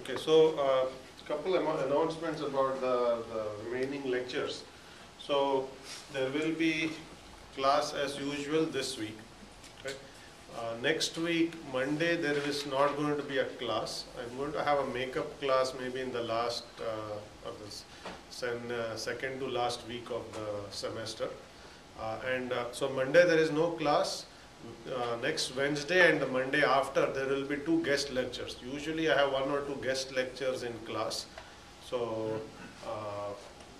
Okay, so couple announcements about the remaining lectures. So there will be class as usual this week. Okay? Next week, Monday, there is not going to be a class. I'm going to have a makeup class maybe in the last, of this second to last week of the semester. So Monday there is no class. Next Wednesday and the Monday after there will be 2 guest lectures. Usually I have 1 or 2 guest lectures in class. So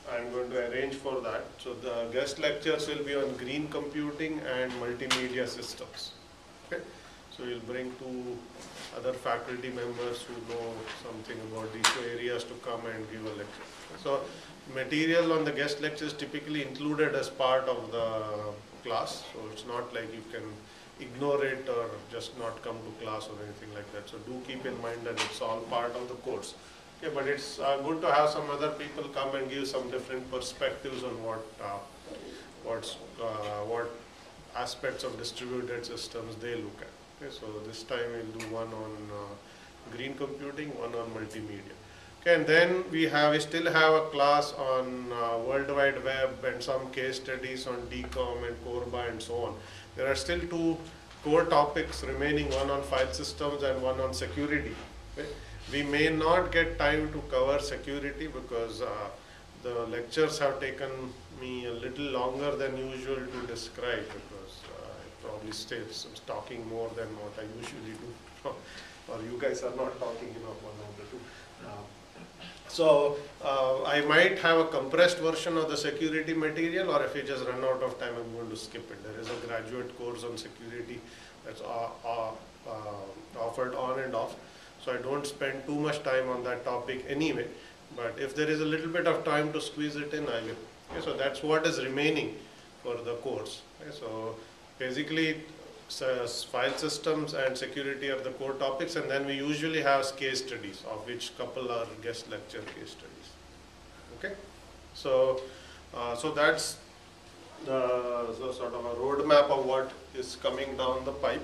I'm going to arrange for that. So the guest lectures will be on green computing and multimedia systems. Okay? So we'll bring 2 other faculty members who know something about these 2 areas to come and give a lecture. So material on the guest lectures typically included as part of the class. So it's not like you can ignore it or just not come to class or anything like that. So do keep in mind that it's all part of the course. Okay, but it's good to have some other people come and give some different perspectives on what aspects of distributed systems they look at. Okay, so this time we'll do 1 on green computing, 1 on multimedia. Okay, and then we still have a class on World Wide Web and some case studies on DCOM and Corba and so on. There are still 2 core topics remaining, 1 on file systems and 1 on security. Okay? We may not get time to cover security because the lectures have taken me a little longer than usual to describe, because I probably talking more than what I usually do, or you guys are not talking enough, one of the 2. So I might have a compressed version of the security material, or if we just run out of time, I'm going to skip it. There is a graduate course on security that's offered on and off. So I don't spend too much time on that topic anyway. But if there is a little bit of time to squeeze it in, I will. Okay, so that's what is remaining for the course. Okay, so basically, file systems and security are the core topics, and then we usually have case studies, of which couple are guest lecture case studies. Okay, so that's the sort of a roadmap of what is coming down the pipe.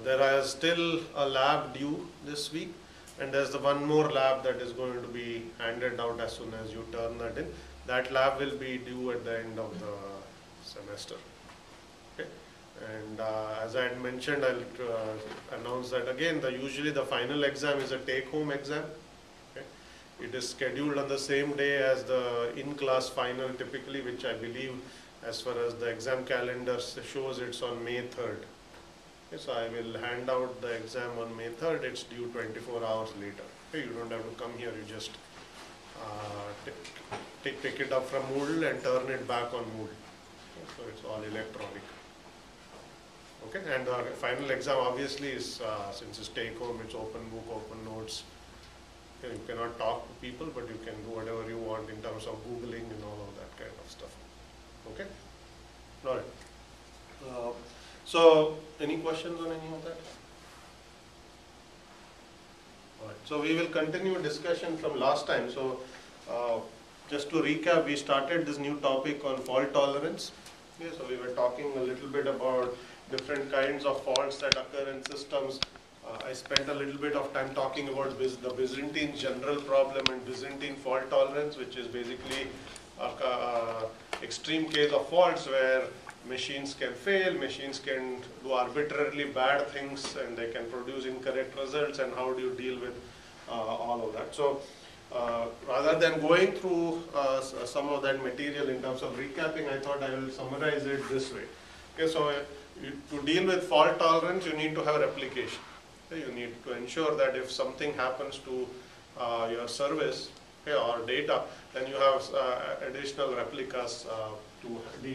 There is still a lab due this week, and there's the 1 more lab that is going to be handed out as soon as you turn that in. That lab will be due at the end of the semester. Okay. And as I had mentioned, I'll announce that again. Usually the final exam is a take-home exam. Okay. It is scheduled on the same day as the in-class final typically, which I believe, as far as the exam calendar shows, it's on May 3rd. Okay, so I will hand out the exam on May 3rd. It's due 24 hours later. Okay, you don't have to come here. You just pick it up from Moodle and turn it back on Moodle. Okay, so it's all electronic. Okay, and the final exam obviously is, since it's take home, it's open book, open notes. Okay, you cannot talk to people, but you can do whatever you want in terms of Googling and all of that kind of stuff. Okay? Alright. So, any questions on any of that? Alright, so we will continue discussion from last time. So, just to recap, we started this new topic on fault tolerance. Okay, so we were talking a little bit about different kinds of faults that occur in systems. I spent a little bit of time talking about the Byzantine general problem and Byzantine fault tolerance, which is basically extreme case of faults where machines can fail, machines can do arbitrarily bad things, and they can produce incorrect results, and how do you deal with all of that. So rather than going through some of that material in terms of recapping, I thought I will summarize it this way. Okay, so to deal with fault tolerance, you need to have replication. Okay, you need to ensure that if something happens to your service, okay, or data, then you have additional replicas to deal with it.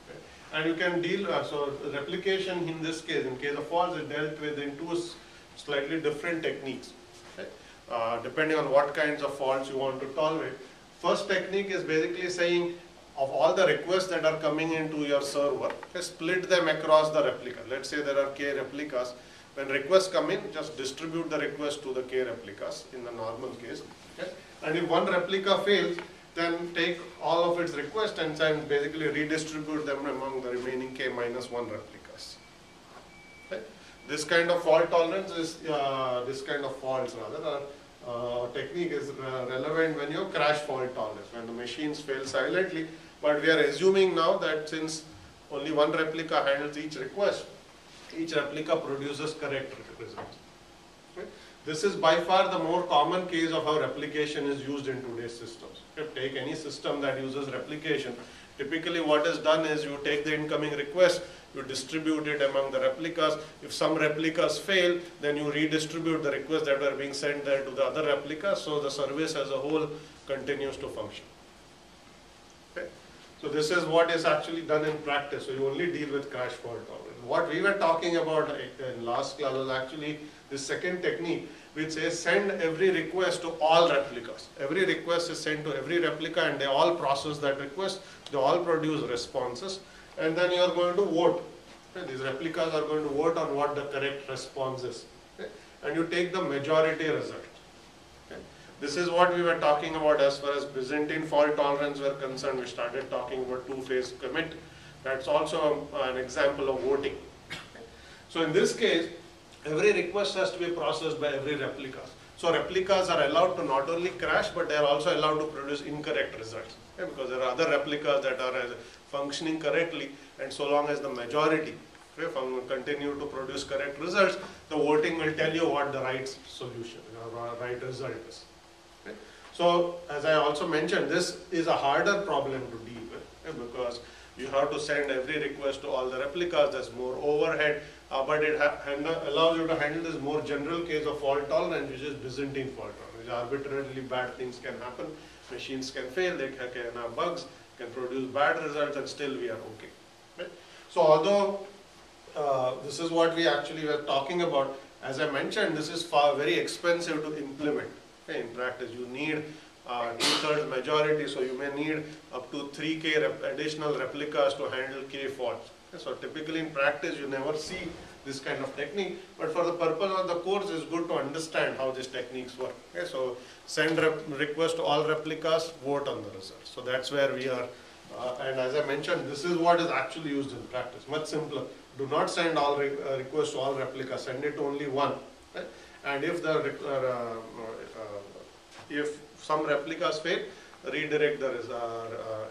Okay? And you can deal, so replication in this case, in case of faults, is dealt with in 2 slightly different techniques. Okay? Depending on what kinds of faults you want to tolerate. First technique is basically saying, of all the requests that are coming into your server, okay, split them across the replica. Let's say there are k replicas. When requests come in, just distribute the request to the k replicas in the normal case. Okay? And if one replica fails, then take all of its requests and then basically redistribute them among the remaining k minus 1 replicas. Okay? This kind of fault tolerance is, this kind of faults rather, are technique is relevant when you crash fault tolerance, when the machines fail silently. But we are assuming now that since only one replica handles each request, each replica produces correct results. Okay? This is by far the more common case of how replication is used in today's systems. If you take any system that uses replication, typically what is done is you take the incoming request, you distribute it among the replicas. If some replicas fail, then you redistribute the requests that were being sent there to the other replicas, so the service as a whole continues to function. Okay? So this is what is actually done in practice. So you only deal with crash fault tolerance. What we were talking about in last class was actually the second technique, which says send every request to all replicas. Every request is sent to every replica and they all process that request. They all produce responses. And then you are going to vote. Okay? These replicas are going to vote on what the correct response is. Okay? And you take the majority result. Okay? This is what we were talking about as far as Byzantine fault tolerance were concerned. We started talking about two-phase commit. That's also an example of voting. Okay? So in this case, every request has to be processed by every replica. So replicas are allowed to not only crash, but they are also allowed to produce incorrect results. Okay? Because there are other replicas that are functioning correctly, and so long as the majority continue to produce correct results, the voting will tell you what the right solution or right result is. Okay? So as I also mentioned, this is a harder problem to deal with, because you have to send every request to all the replicas. There's more overhead, but it allows you to handle this more general case of fault tolerance, which is Byzantine fault tolerance, which arbitrarily bad things can happen, machines can fail, they can have bugs, can produce bad results, and still we are okay. Right? So although this is what we actually were talking about, as I mentioned, this is very expensive to implement. Okay? In practice, you need 2/3 majority, so you may need up to 3K additional replicas to handle K faults. Okay? So typically in practice, you never see this kind of technique, but for the purpose of the course, it's good to understand how these techniques work. Okay? So send request to all replicas, vote on the results. So that's where we are. And as I mentioned, this is what is actually used in practice. Much simpler. Do not send all requests to all replicas. Send it to only one. Right? And if the if some replicas fail, redirect the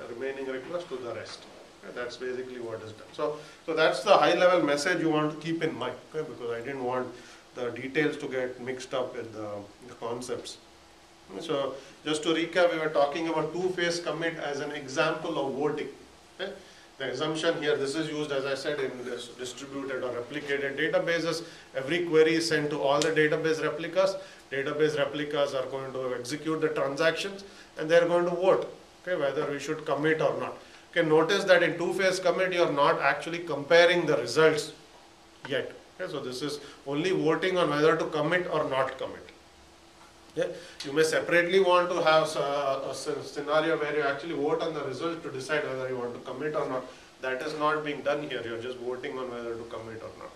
remaining request to the rest. Okay? That's basically what is done. So that's the high-level message you want to keep in mind. Okay? Because I didn't want the details to get mixed up with the concepts. So just to recap, we were talking about two-phase commit as an example of voting. Okay? The assumption here, this is used, as I said, in distributed or replicated databases. Every query is sent to all the database replicas. Database replicas are going to execute the transactions, and they are going to vote, okay, whether we should commit or not. Okay, notice that in two-phase commit, you are not actually comparing the results yet. Okay, so this is only voting on whether to commit or not commit. Yeah. You may separately want to have a scenario where you actually vote on the result to decide whether you want to commit or not. That is not being done here. You are just voting on whether to commit or not.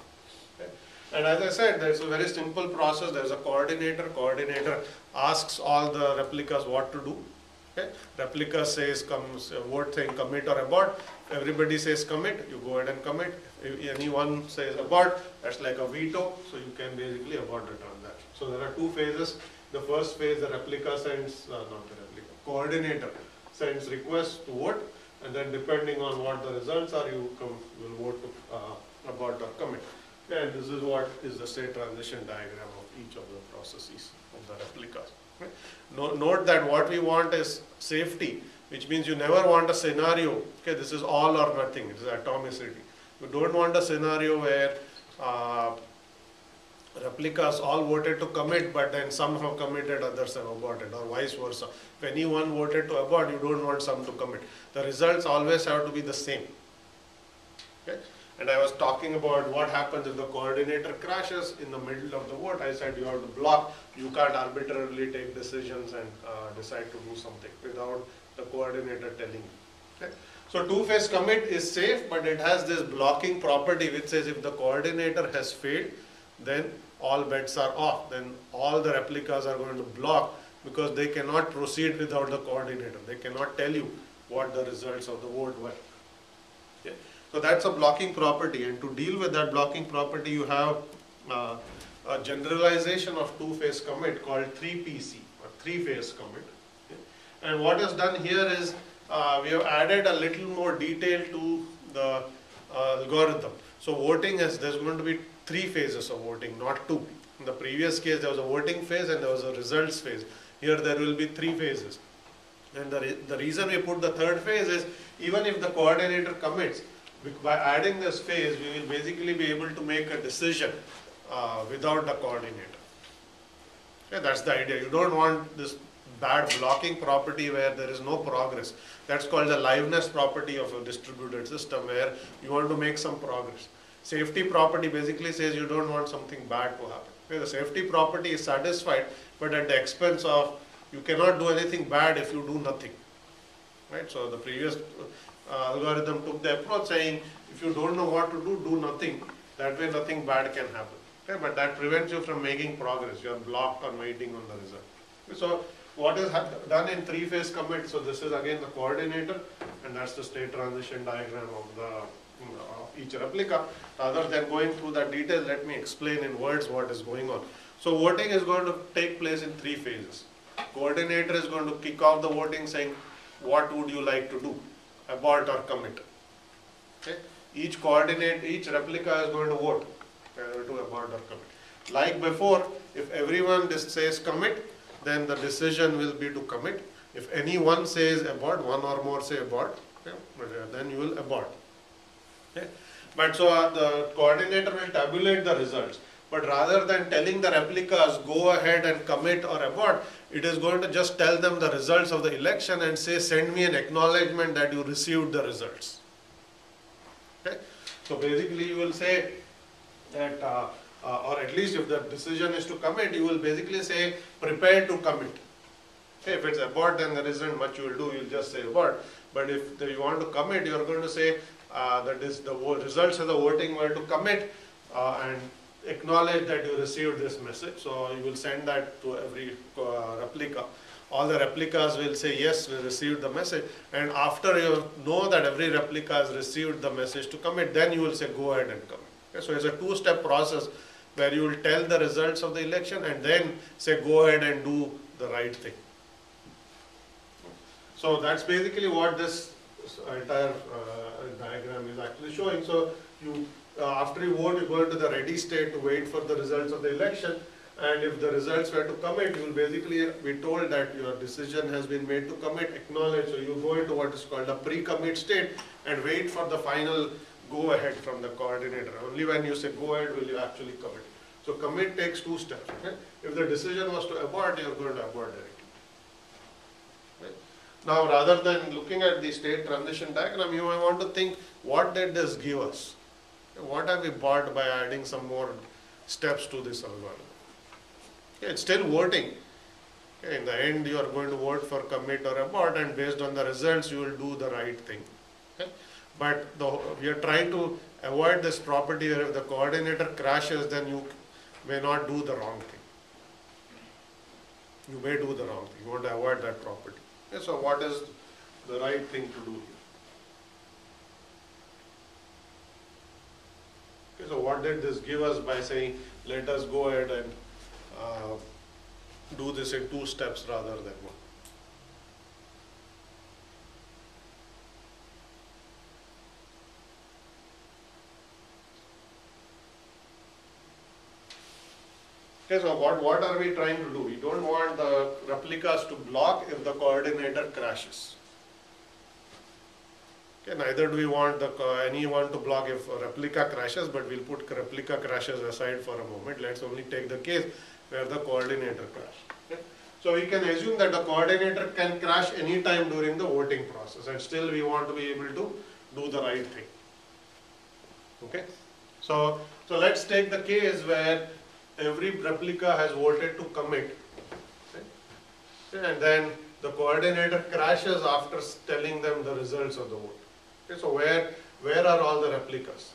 Okay. And as I said, there is a very simple process. There is a coordinator. Coordinator asks all the replicas what to do. Okay. Replica says vote saying commit or abort. Everybody says commit. You go ahead and commit. If anyone says abort, that's like a veto. So you can basically abort the transaction. So there are two phases. The first phase, the replica sends, coordinator sends requests to vote, and then depending on what the results are, you will vote to abort or commit. And this is what is the state transition diagram of each of the processes of the replicas. Okay. Note that what we want is safety, which means you never want a scenario, okay, this is all or nothing, it is atomicity. You don't want a scenario where replicas all voted to commit, but then some have committed, others have aborted, or vice versa. If anyone voted to abort, you don't want some to commit. The results always have to be the same. Okay? And I was talking about what happens if the coordinator crashes in the middle of the vote. I said you have to block. You can't arbitrarily take decisions and decide to do something without the coordinator telling you. Okay? So two-phase commit is safe, but it has this blocking property which says if the coordinator has failed, then all bets are off. Then all the replicas are going to block because they cannot proceed without the coordinator. They cannot tell you what the results of the vote were. Okay. So that's a blocking property, and to deal with that blocking property, you have a generalization of two-phase commit called 3PC, or three-phase commit. Okay. And what is done here is we have added a little more detail to the algorithm. So voting there's going to be 3 phases of voting, not 2. In the previous case there was a voting phase and there was a results phase. Here there will be 3 phases. And the reason we put the 3rd phase is, even if the coordinator commits, by adding this phase we will basically be able to make a decision without the coordinator. Okay, that's the idea. You don't want this bad blocking property where there is no progress. That's called the liveness property of a distributed system, where you want to make some progress. Safety property basically says you don't want something bad to happen. Okay, the safety property is satisfied, but at the expense of, you cannot do anything bad if you do nothing. Right? So the previous algorithm took the approach saying, if you don't know what to do, do nothing. That way nothing bad can happen. Okay? But that prevents you from making progress. You are blocked on waiting on the result. Okay? So what is done in 3-phase commit? So this is again the coordinator, and that's the state transition diagram of each replica. Rather than going through the details, let me explain in words what is going on. So voting is going to take place in 3 phases. Coordinator is going to kick off the voting saying, what would you like to do? Abort or commit. Okay? Each replica is going to vote to abort or commit. Like before, if everyone says commit, then the decision will be to commit. If anyone says abort, one or more say abort, okay, then you will abort. Okay. But so the coordinator will tabulate the results. But rather than telling the replicas go ahead and commit or abort, it is going to just tell them the results of the election and say, send me an acknowledgement that you received the results. Okay. So basically you will say that, or at least if the decision is to commit, you will basically say, prepare to commit. Okay. If it's abort, then there isn't much you will do, you will just say abort. But if you want to commit, you are going to say, that is the results of the voting were to commit and acknowledge that you received this message. So you will send that to every replica. All the replicas will say, yes, we received the message. And after you know that every replica has received the message to commit, then you will say, go ahead and commit. Okay, so it's a 2-step process where you will tell the results of the election and then say, go ahead and do the right thing. So that's basically what this entire diagram is actually showing. So you after you vote, you go into the ready state to wait for the results of the election, and if the results were to commit, you will basically be told that your decision has been made to commit, acknowledge. So you go into what is called a pre-commit state and wait for the final go ahead from the coordinator. Only when you say go ahead will you actually commit. So commit takes 2 steps. Okay? If the decision was to abort, you are going to abort directly. Okay? Now rather than looking at the state transition diagram, you might want to think, what did this give us? What have we bought by adding some more steps to this algorithm? Okay, it's still voting. Okay, in the end, you are going to vote for commit or abort, and based on the results, you will do the right thing. Okay? But we are trying to avoid this property where if the coordinator crashes, then you may not do the wrong thing. You may do the wrong thing. You want to avoid that property. Okay, so what is the right thing to do here? Okay, so what did this give us by saying, let us go ahead and do this in 2 steps rather than 1? Okay, so what are we trying to do? We don't want the replicas to block if the coordinator crashes. Okay, neither do we want anyone to block if a replica crashes, but we'll put replica crashes aside for a moment. Let's only take the case where the coordinator crashes. Okay? So we can assume that the coordinator can crash any time during the voting process, and still we want to be able to do the right thing. Okay? So let's take the case where every replica has voted to commit. Okay? And then the coordinator crashes after telling them the results of the vote. Okay, so where are all the replicas?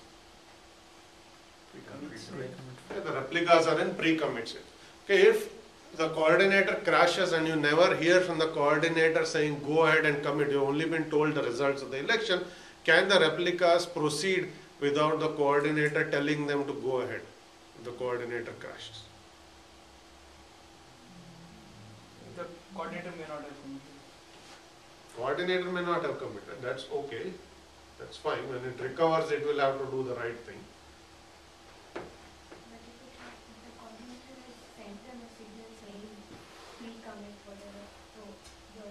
Okay, the replicas are in pre-commit state. Okay, if the coordinator crashes and you never hear from the coordinator saying go ahead and commit, you've only been told the results of the election, can the replicas proceed without the coordinator telling them to go ahead? the coordinator crashes. The coordinator may not have committed. Coordinator may not have committed, that's okay, that's fine. When it recovers, it will have to do the right thing. But if the coordinator has sent a message saying pre-commit whatever, so the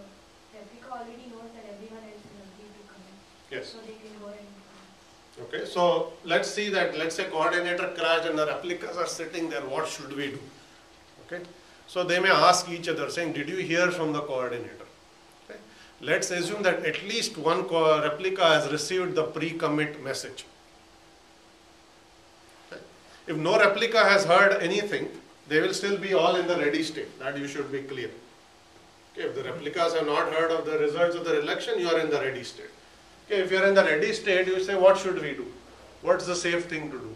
replica already knows that everyone else is agreed to commit. Yes. So they can go ahead and commit. Okay, so let's see that, let's say coordinator crashed and the replicas are sitting there, what should we do? Okay, so they may ask each other saying, did you hear from the coordinator? Okay. Let's assume that at least one replica has received the pre-commit message. Okay. If no replica has heard anything, they will still be all in the ready state, that you should be clear. Okay, if the replicas have not heard of the results of the election, you are in the ready state. Okay, if you are in the ready state, you say, what should we do? What's the safe thing to do?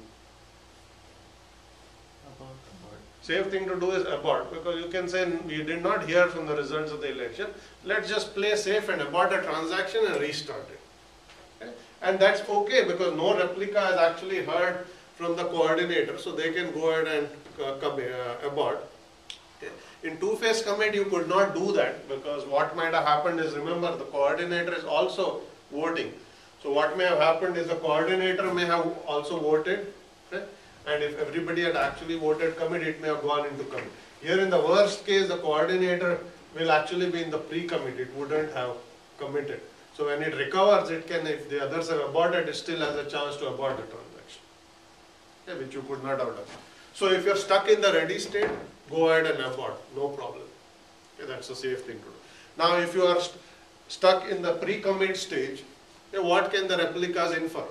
Safe thing to do is abort, because you can say, we did not hear from the results of the election, let's just play safe and abort the transaction and restart it. Okay? And that's okay, because no replica has actually heard from the coordinator, so they can go ahead and abort. Okay? In two-phase commit, you could not do that, because what might have happened is, remember, the coordinator is also voting. So what may have happened is the coordinator may have also voted, okay? And if everybody had actually voted commit, it may have gone into commit. Here in the worst case, the coordinator will actually be in the pre-commit, it wouldn't have committed. So when it recovers, it can, if the others have aborted, it still has a chance to abort the transaction, okay, which you could not have done. So if you're stuck in the ready state, go ahead and abort, no problem. Okay, that's a safe thing to do. Now if you are stuck in the pre-commit stage, what can the replicas infer?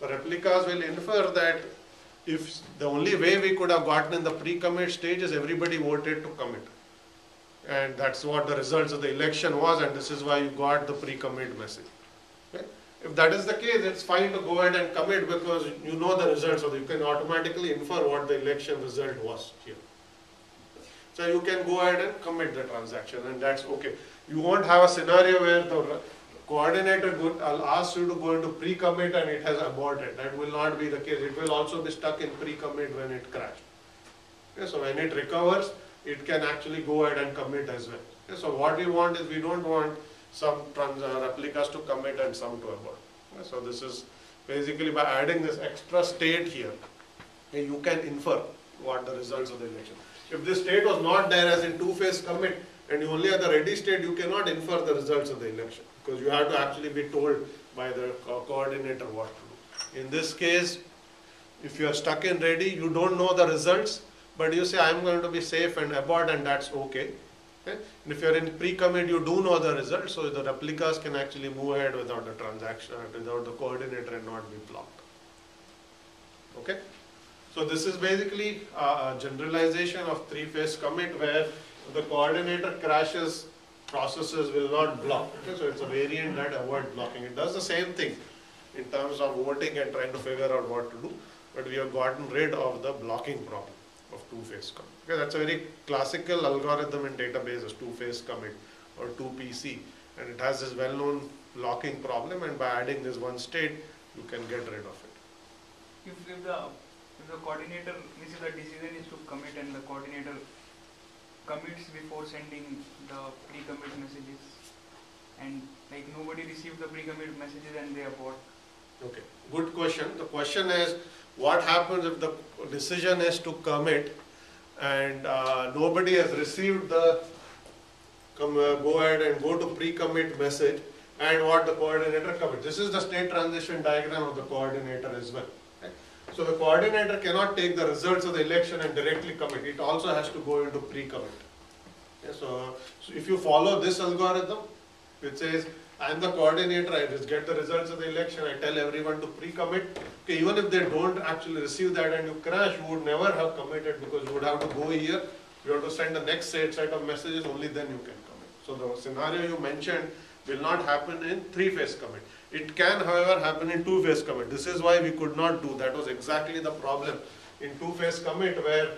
The replicas will infer that if the only way we could have gotten in the pre-commit stage is everybody voted to commit. And that's what the results of the election was, and this is why you got the pre-commit message. Okay? If that is the case, it's fine to go ahead and commit, because you know the results, so you can automatically infer what the election result was here. So you can go ahead and commit the transaction, and that's okay. You won't have a scenario where the coordinator will ask you to go into pre-commit and it has aborted. That will not be the case. It will also be stuck in pre-commit when it crashed. Okay, so when it recovers, it can actually go ahead and commit as well. Okay, so what we want is, we don't want some replicas to commit and some to abort. Okay, so this is basically by adding this extra state here, okay, you can infer what the results of the election. If this state was not there, as in two-phase commit, and you only have the ready state, you cannot infer the results of the election, because you have to actually be told by the coordinator what to do. In this case, if you are stuck in ready, you don't know the results, but you say, I am going to be safe and abort, and that's okay. Okay? And if you are in pre-commit, you do know the results, so the replicas can actually move ahead without the transaction, without the coordinator, and not be blocked. Okay? So this is basically a generalization of three-phase commit, where the coordinator crashes, processes will not block. Okay? So it's a variant that avoids blocking. It does the same thing in terms of voting and trying to figure out what to do, but we have gotten rid of the blocking problem of two-phase commit. Okay? That's a very classical algorithm in databases, two-phase commit or 2PC, and it has this well-known blocking problem, and by adding this one state, you can get rid of it. If the coordinator, means if the decision is to commit and the coordinator commits before sending the pre-commit messages, and like nobody received the pre-commit messages and they abort. Okay, good question. The question is, what happens if the decision is to commit and nobody has received the go ahead and go to pre-commit message, and what the coordinator commits. This is the state transition diagram of the coordinator as well. Okay? So the coordinator cannot take the results of the election and directly commit. It also has to go into pre-commit. Okay? So if you follow this algorithm, which says, I am the coordinator, I just get the results of the election, I tell everyone to pre-commit. Okay, even if they don't actually receive that and you crash, you would never have committed, because you would have to go here, you have to send the next set of messages, only then you can commit. So the scenario you mentioned will not happen in three-phase commit. It can, however, happen in two-phase commit. This is why we could not do. That was exactly the problem in two-phase commit, where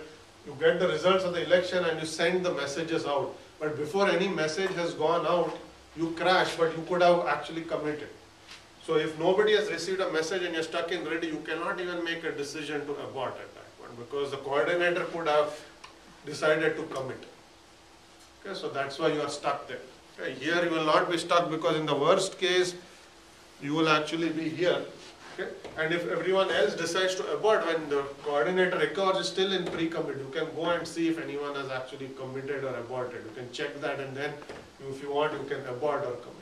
you get the results of the election and you send the messages out. But before any message has gone out, you crash, but you could have actually committed. So if nobody has received a message and you're stuck in ready, you cannot even make a decision to abort at that point. because the coordinator could have decided to commit. Okay, so that's why you are stuck there. Okay, here you will not be stuck because in the worst case, you will actually be here. Okay, and if everyone else decides to abort when the coordinator records is still in pre-commit, you can go and see if anyone has actually committed or aborted. You can check that, and then if you want, you can abort or commit.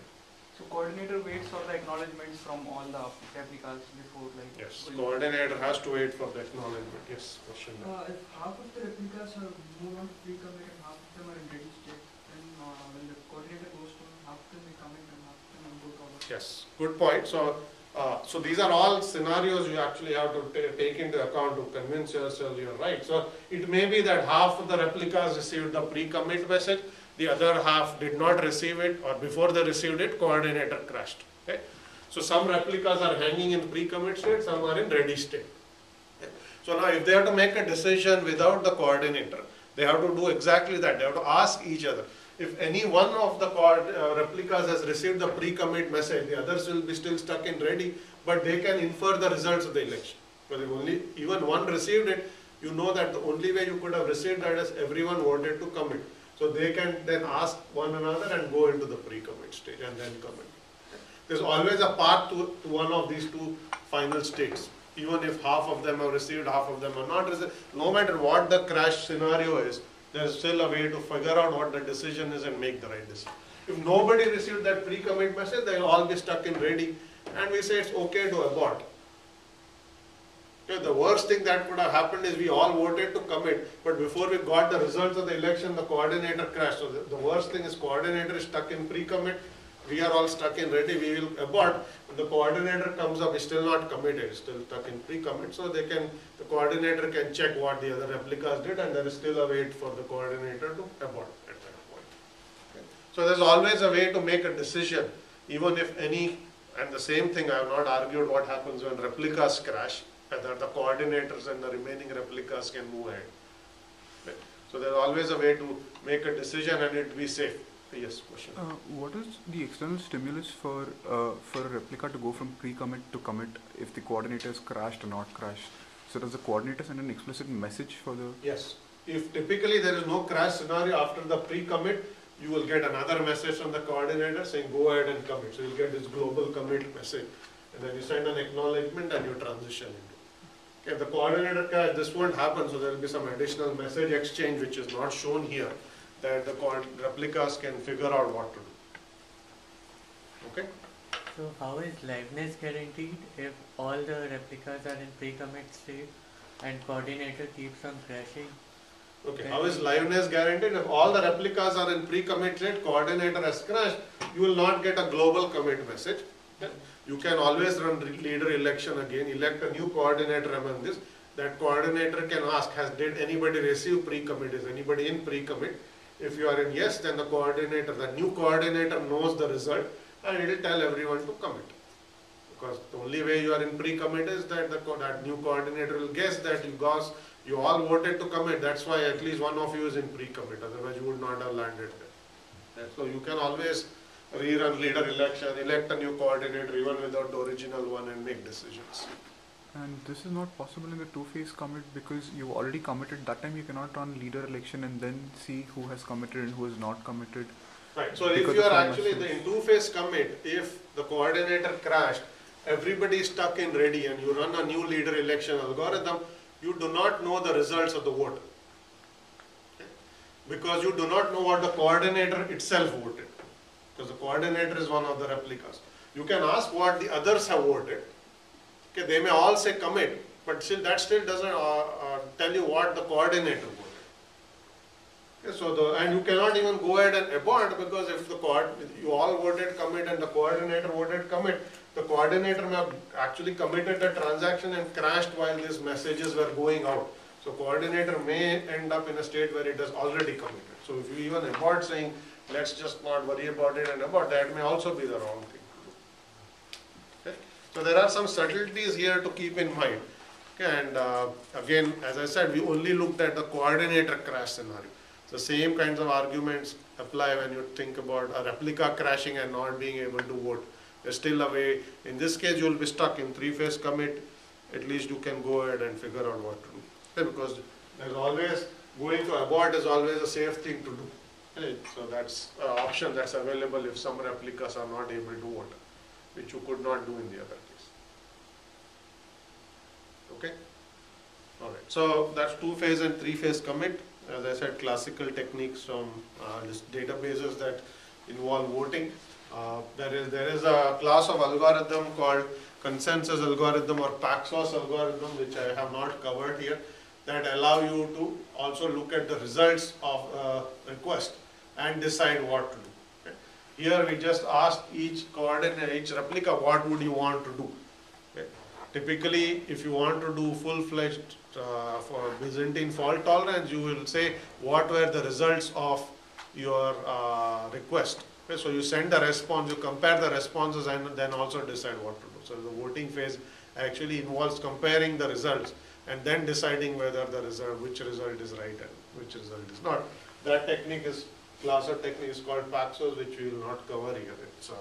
So coordinator waits for the acknowledgements from all the replicas before like. Yes, going- coordinator has to wait for the acknowledgement. Yes, question. If half of the replicas are moved on to pre-commit and half of them are in ready state, then when the coordinator goes to half of them may commit and half of them will go to our. Yes, good point. So these are all scenarios you actually have to take into account to convince yourself you're right. So it may be that half of the replicas received the pre-commit message, the other half did not receive it, or before they received it, coordinator crashed. Okay? So some replicas are hanging in pre-commit state, some are in ready state. Okay? So now if they have to make a decision without the coordinator, they have to do exactly that. They have to ask each other. If any one of the replicas has received the pre-commit message, the others will be still stuck in ready, but they can infer the results of the election. But if only even one received it, you know that the only way you could have received that is everyone wanted to commit. So they can then ask one another and go into the pre-commit stage and then commit. There's always a path to one of these two final states. Even if half of them are received, half of them are not received, no matter what the crash scenario is, there's still a way to figure out what the decision is and make the right decision. If nobody received that pre-commit message, they'll all be stuck in ready, and we say it's okay to abort. Okay, the worst thing that could have happened is we all voted to commit, but before we got the results of the election, the coordinator crashed. So the worst thing is coordinator is stuck in pre-commit, we are all stuck in ready, we will abort. When the coordinator comes up, he's still not committed, he's still stuck in pre-commit. So the coordinator can check what the other replicas did, and there is still a wait for the coordinator to abort at that point. Okay. So there's always a way to make a decision, even if any, and the same thing I have not argued what happens when replicas crash, whether the coordinators and the remaining replicas can move ahead. Okay. So there's always a way to make a decision and it be safe. Yes, question. What is the external stimulus for a replica to go from pre-commit to commit if the coordinator is crashed or not crashed? So does the coordinator send an explicit message for the... Yes. If typically there is no crash scenario after the pre-commit, you will get another message from the coordinator saying go ahead and commit. So you'll get this global commit message. And then you send an acknowledgement and you transition into. Okay, if the coordinator crash, this won't happen, so there will be some additional message exchange which is not shown here, that the replicas can figure out what to do. Okay? So how is liveness guaranteed if all the replicas are in pre-commit state and coordinator keeps on crashing? Okay, how is liveness guaranteed? If all the replicas are in pre-commit state, coordinator has crashed, you will not get a global commit message. Okay? You can always run leader election again, elect a new coordinator among this. That coordinator can ask, did anybody receive pre-commit? Is anybody in pre-commit? If you are in yes, then the new coordinator knows the result and it will tell everyone to commit. Because the only way you are in pre-commit is that that new coordinator will guess that you all voted to commit. That's why at least one of you is in pre-commit. Otherwise you would not have landed there. So you can always rerun leader election, elect a new coordinator even without the original one and make decisions. And this is not possible in the two-phase commit because you already committed. That time you cannot run leader election and then see who has committed and who has not committed. Right. So if you are actually in two-phase commit, if the coordinator crashed, everybody is stuck in ready and you run a new leader election algorithm, you do not know the results of the vote. Okay? Because you do not know what the coordinator itself voted. Because the coordinator is one of the replicas. You can ask what the others have voted. Okay, they may all say commit, but that still doesn't tell you what the coordinator voted. Okay, so and you cannot even go ahead and abort because if you all voted commit and the coordinator voted commit, the coordinator may have actually committed the transaction and crashed while these messages were going out. So coordinator may end up in a state where it has already committed. So if you even abort saying let's just not worry about it and abort, that may also be the wrong thing. So there are some subtleties here to keep in mind. Okay, and again, as I said, we only looked at the coordinator crash scenario. The same kinds of arguments apply when you think about a replica crashing and not being able to vote. There's still a way. In this case, you will be stuck in three-phase commit. At least you can go ahead and figure out what to do. because there's always, going to abort is always a safe thing to do. Right? So that's an option that's available if some replicas are not able to water, which you could not do in the other case. Okay? Alright, so that's 2-phase and 3-phase commit. As I said, classical techniques from databases that involve voting. There is a class of algorithm called consensus algorithm or Paxos algorithm, which I have not covered here, that allow you to also look at the results of a request and decide what to do. Okay. Here we just ask each coordinate, each replica, what would you want to do. Okay. Typically, if you want to do full-fledged for Byzantine fault tolerance, you will say what were the results of your request. Okay, so you send the response, you compare the responses and then also decide what to do. So the voting phase actually involves comparing the results and then deciding whether which result is right and which result is not. That technique is, class of technique is called Paxos, which we will not cover here. It's a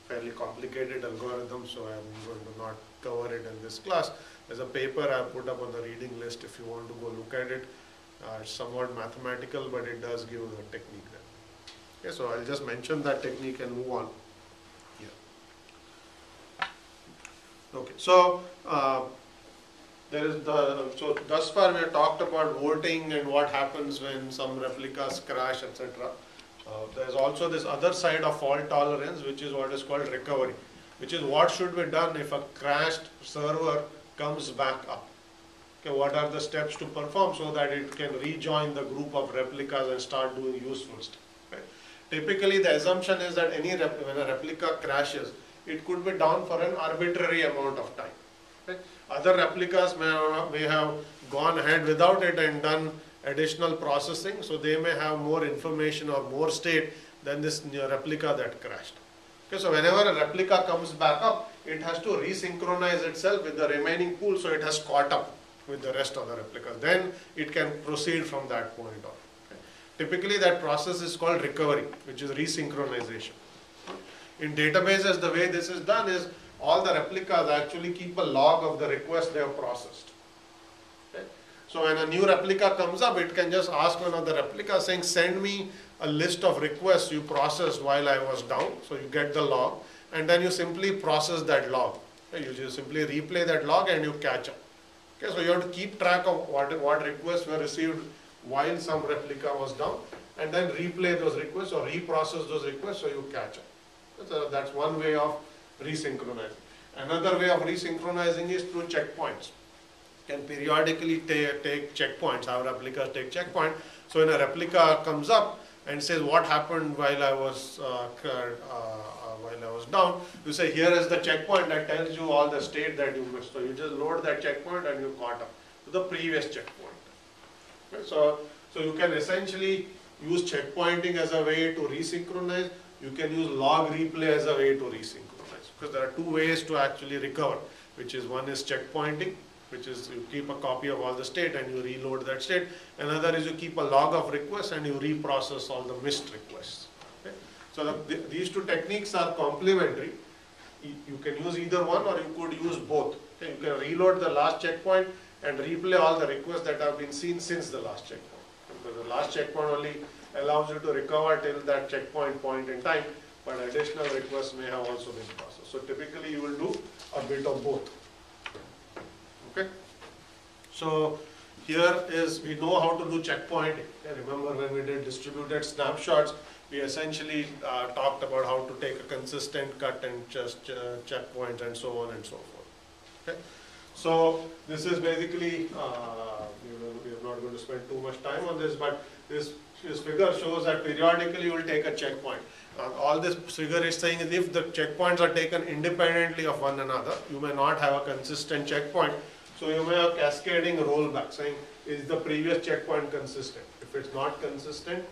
fairly complicated algorithm, so I am going to not cover it in this class. There's a paper I have put up on the reading list if you want to go look at it. It's somewhat mathematical, but it does give the technique there. Okay, so I'll just mention that technique and move on here. Okay, so so thus far we have talked about voting and what happens when some replicas crash, etc. There's also this other side of fault tolerance, which is what is called recovery, which is what should be done if a crashed server comes back up. Okay, what are the steps to perform so that it can rejoin the group of replicas and start doing useful stuff. Right? Typically, the assumption is that when a replica crashes, it could be down for an arbitrary amount of time. Okay? Other replicas may have gone ahead without it and done additional processing, so they may have more information or more state than this replica that crashed. Okay, so whenever a replica comes back up, it has to resynchronize itself with the remaining pool, so it has caught up with the rest of the replicas. Then it can proceed from that point on. Okay. Typically, that process is called recovery, which is resynchronization. In databases, the way this is done is all the replicas actually keep a log of the request they have processed. Okay. So when a new replica comes up, it can just ask one of the replicas saying, send me a list of requests you processed while I was down. So you get the log and then you simply process that log. Okay. You just simply replay that log and you catch up. Okay. So you have to keep track of what requests were received while some replica was down and then replay those requests or reprocess those requests so you catch up. So that's one way of resynchronizing. Another way of resynchronizing is through checkpoints. You can periodically take checkpoints, have replicas take checkpoint. So when a replica comes up and says what happened while I was down, you say here is the checkpoint that tells you all the state that you missed. So you just load that checkpoint and you caught up to the previous checkpoint. Okay, so you can essentially use checkpointing as a way to resynchronize. You can use log replay as a way to resynchronize, because there are two ways to actually recover, which is one is checkpointing, which is you keep a copy of all the state and you reload that state. Another is you keep a log of requests and you reprocess all the missed requests. Okay? So these two techniques are complementary. You can use either one or you could use both. Okay? You can reload the last checkpoint and replay all the requests that have been seen since the last checkpoint. Because the last checkpoint only allows you to recover till that checkpoint point in time, but additional requests may have also been processed. So typically you will do a bit of both. Okay. So here is, we know how to do checkpointing. Remember when we did distributed snapshots, we essentially talked about how to take a consistent cut and just checkpoints and so on and so forth. Okay. So this is basically, we are not going to spend too much time on this, but this figure shows that periodically you will take a checkpoint. All this figure is saying is if the checkpoints are taken independently of one another, you may not have a consistent checkpoint. So you may have cascading rollback saying, is the previous checkpoint consistent? If it's not consistent,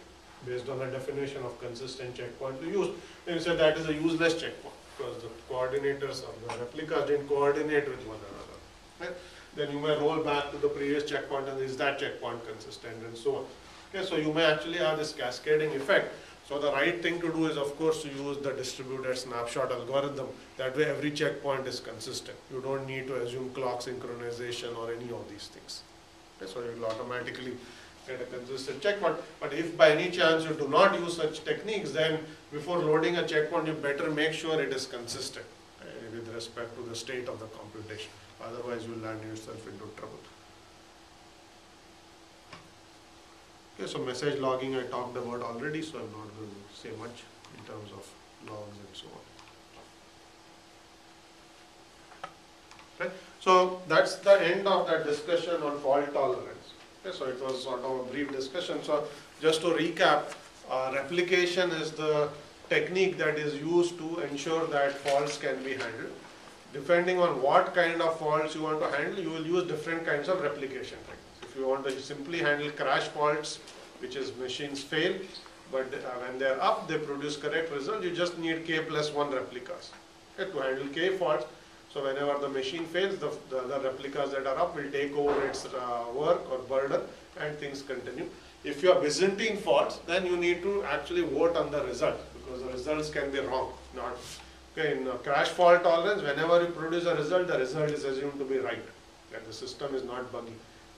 based on the definition of consistent checkpoint to use, then you say that is a useless checkpoint because the coordinators of the replicas didn't coordinate with one another. Right? Then you may roll back to the previous checkpoint and is that checkpoint consistent and so on. Okay, so you may actually have this cascading effect. So the right thing to do is of course to use the distributed snapshot algorithm. That way every checkpoint is consistent. You don't need to assume clock synchronization or any of these things. Okay, so you will automatically get a consistent checkpoint. But if by any chance you do not use such techniques, then before loading a checkpoint, you better make sure it is consistent with respect to the state of the computation. Otherwise, you will land yourself into trouble. Okay, so message logging I talked about already, so I'm not going to say much in terms of logs and so on. Okay, so that's the end of that discussion on fault tolerance. Okay, so it was sort of a brief discussion. So just to recap, replication is the technique that is used to ensure that faults can be handled. Depending on what kind of faults you want to handle, you will use different kinds of replication techniques. If you want to simply handle crash faults, which is machines fail, but when they are up, they produce correct result, you just need k+1 replicas, okay, to handle k faults. So whenever the machine fails, the other replicas that are up will take over its work or burden, and things continue. If you are Byzantine faults, then you need to actually vote on the result, because the results can be wrong. Not okay, in crash fault tolerance, whenever you produce a result, the result is assumed to be right, and the system is not buggy.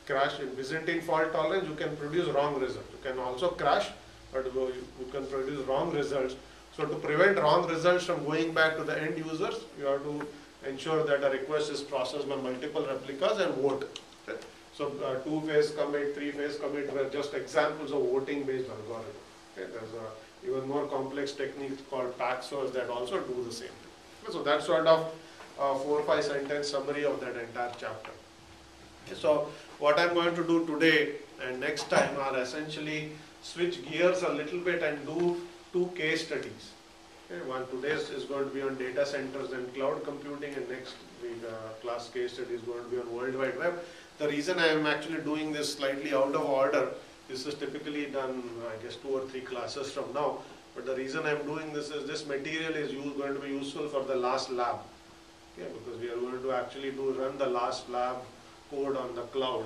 Crash in Byzantine fault tolerance, you can produce wrong results. You can also crash, but you can produce wrong results. So to prevent wrong results from going back to the end users, you have to ensure that a request is processed by multiple replicas and vote. Okay? So two-phase commit, three-phase commit were just examples of voting-based algorithm. Okay? There's a even more complex technique called paxos that also do the same thing. Okay? So that's sort of a 4 or 5 sentence summary of that entire chapter. Okay? So what I'm going to do today and next time are essentially switch gears a little bit and do 2 case studies. Okay, one today is going to be on data centers and cloud computing, and next week class case study is going to be on World Wide Web. The reason I am actually doing this slightly out of order, this is typically done I guess 2 or 3 classes from now, but the reason I am doing this is this material is going to be useful for the last lab. Okay, because we are going to actually run the last lab code on the cloud.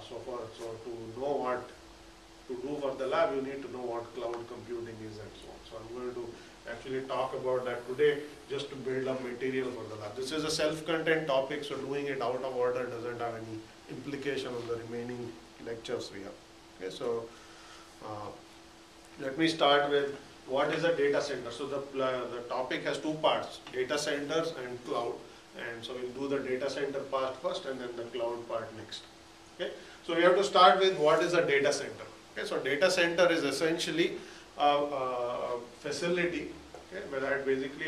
So to know what to do for the lab, you need to know what cloud computing is and so on. So I'm going to actually talk about that today just to build up material for the lab. This is a self-contained topic, so doing it out of order doesn't have any implication on the remaining lectures we have. Okay, so let me start with what is a data center. So the topic has 2 parts, data centers and cloud. And so we'll do the data center part first and then the cloud part next. Okay, so we have to start with what is a data center. Okay, so data center is essentially a facility, okay, where it basically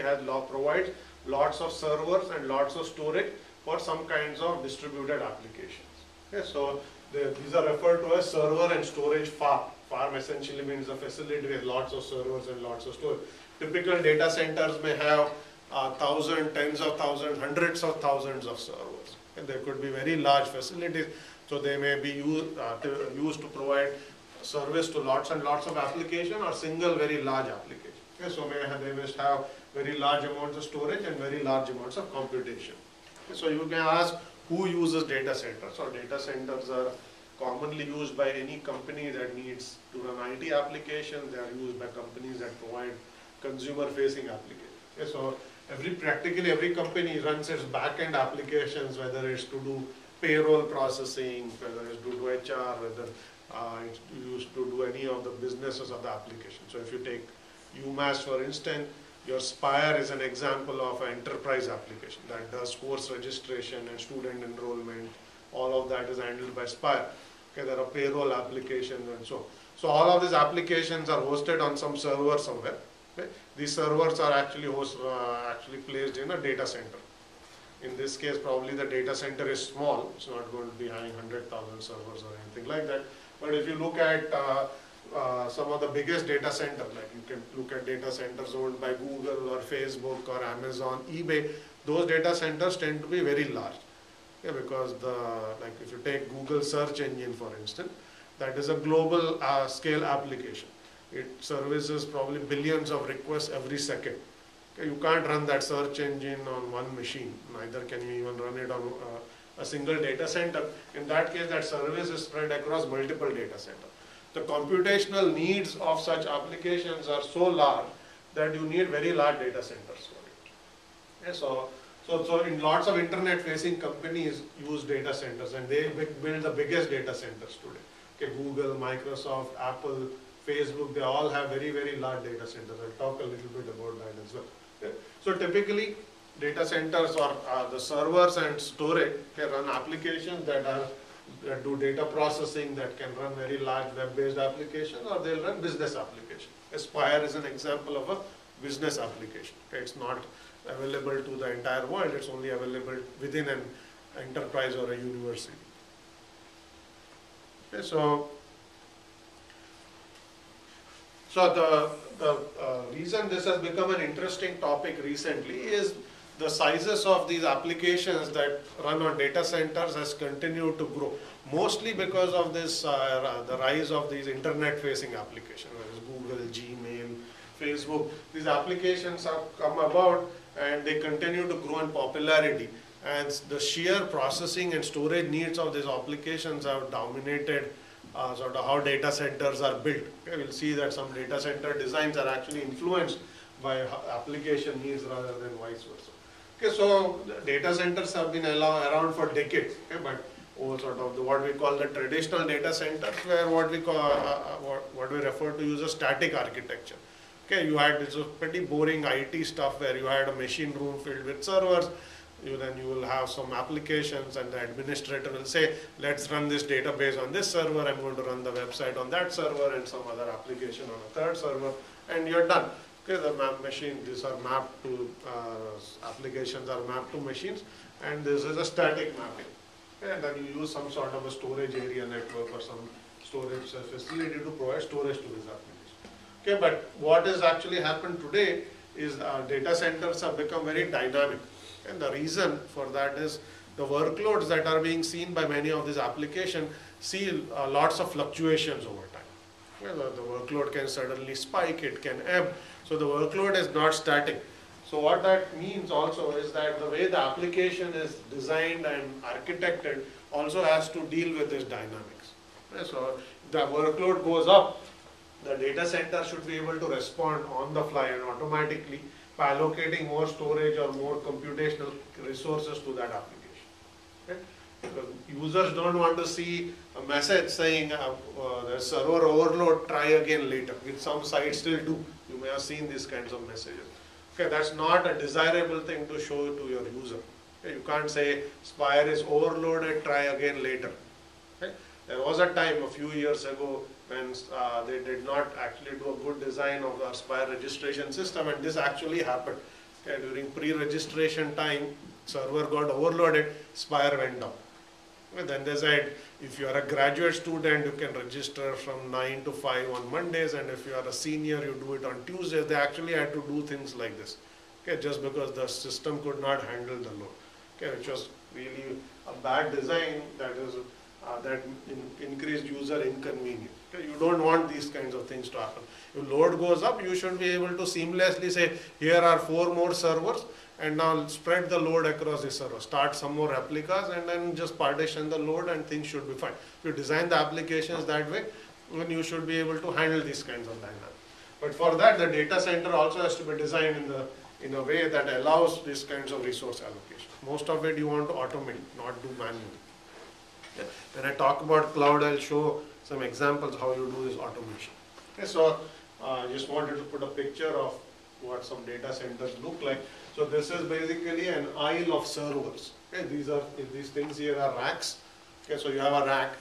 provides lots of servers and lots of storage for some kinds of distributed applications. Okay, so these are referred to as server and storage farm. Farm essentially means a facility with lots of servers and lots of storage. Typical data centers may have 1,000, tens of thousands, hundreds of thousands of servers. And there could be very large facilities, so they may be used to provide service to lots and lots of application or single very large application. Okay, so they must have very large amounts of storage and very large amounts of computation. Okay, so you can ask who uses data centers. So data centers are commonly used by any company that needs to run IT applications. They are used by companies that provide consumer-facing applications. Okay, so practically every company runs its back-end applications, whether it's to do payroll processing, whether it's to do HR, whether it's used to do any of the businesses of the application. So if you take UMass for instance, your Spire is an example of an enterprise application that does course registration and student enrollment. All of that is handled by Spire. Okay, there are payroll applications and so on. So all of these applications are hosted on some server somewhere. Okay. These servers are actually placed in a data center. In this case, probably the data center is small. It's not going to be having 100,000 servers or anything like that. But if you look at some of the biggest data centers, like you can look at data centers owned by Google or Facebook or Amazon, eBay, those data centers tend to be very large. Okay, because like if you take Google search engine for instance, that is a global scale application. It services probably billions of requests every second. Okay, you can't run that search engine on one machine, neither can you even run it on a single data center. In that case, that service is spread across multiple data centers. The computational needs of such applications are so large that you need very large data centers for it. Okay, so So in lots of internet facing companies use data centers, and they build the biggest data centers today. Okay, Google, Microsoft, Apple, Facebook, they all have very, very large data centers. I'll talk a little bit about that as well. Okay. So typically data centers or the servers and storage can run applications that do data processing, that can run very large web-based applications, or they'll run business applications. Aspire is an example of a business application. Okay. It's not available to the entire world, it's only available within an enterprise or a university. Okay, so the reason this has become an interesting topic recently is the sizes of these applications that run on data centers has continued to grow, mostly because of this the rise of these internet facing applications, whether it's Google, Gmail, Facebook. These applications have come about and they continue to grow in popularity, and the sheer processing and storage needs of these applications have dominated sort of how data centers are built. Okay, we'll see that some data center designs are actually influenced by application needs rather than vice versa. Okay, so the data centers have been around for decades, okay, but sort of what we call the traditional data centers were what we call what we refer to as a static architecture. Okay, you had this pretty boring IT stuff where you had a machine room filled with servers. Then you will have some applications, and the administrator will say, let's run this database on this server, I'm going to run the website on that server, and some other application on a third server, and you're done. Okay, the machine, these are mapped to, applications are mapped to machines, and this is a static mapping. Okay, and then you use some sort of a storage area network or some storage facility to provide storage to this application. Okay, but what has actually happened today is data centers have become very dynamic. And the reason for that is the workloads that are being seen by many of these applications see lots of fluctuations over time. Well, the workload can suddenly spike, it can ebb, so the workload is not static. So what that means also is that the way the application is designed and architected also has to deal with this dynamics. So if the workload goes up, the data center should be able to respond on the fly and automatically by allocating more storage or more computational resources to that application. Okay? Because users don't want to see a message saying the server overload, try again later, which some sites still do. You may have seen these kinds of messages. Okay, that's not a desirable thing to show to your user. Okay? You can't say Spire is overloaded, try again later. Okay? There was a time a few years ago when they did not actually do a good design of the Spire registration system, and this actually happened. Okay, during pre-registration time, server got overloaded, Spire went down. Okay, then they said, if you are a graduate student, you can register from 9 to 5 on Mondays, and if you are a senior, you do it on Tuesdays. They actually had to do things like this, okay, just because the system could not handle the load, okay, which was really a bad design that is increased user inconvenience. Okay, you don't want these kinds of things to happen. If load goes up, you should be able to seamlessly say, here are 4 more servers, and now spread the load across the server. Start some more replicas and then just partition the load and things should be fine. If you design the applications that way, then you should be able to handle these kinds of dynamics. But for that, the data center also has to be designed in a way that allows these kinds of resource allocation. Most of it you want to automate, not do manually. Okay. When I talk about cloud, I'll show some examples how you do this automation. Okay, so I just wanted to put a picture of what some data centers look like. So this is basically an aisle of servers. Okay, these things here are racks. Okay, so you have a rack.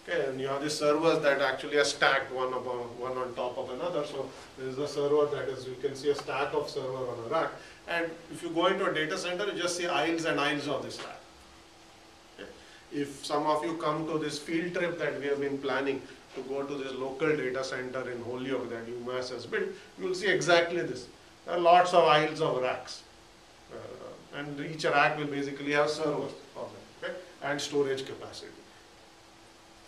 Okay, and you have these servers that actually are stacked one on top of another. So this is a server that is, you can see a stack of server on a rack. And if you go into a data center, you just see aisles and aisles of this rack. Okay. If some of you come to this field trip that we have been planning to go to this local data center in Holyoke that UMass has built, you will see exactly this. There are lots of aisles of racks. And each rack will basically have servers of them, okay, and storage capacity.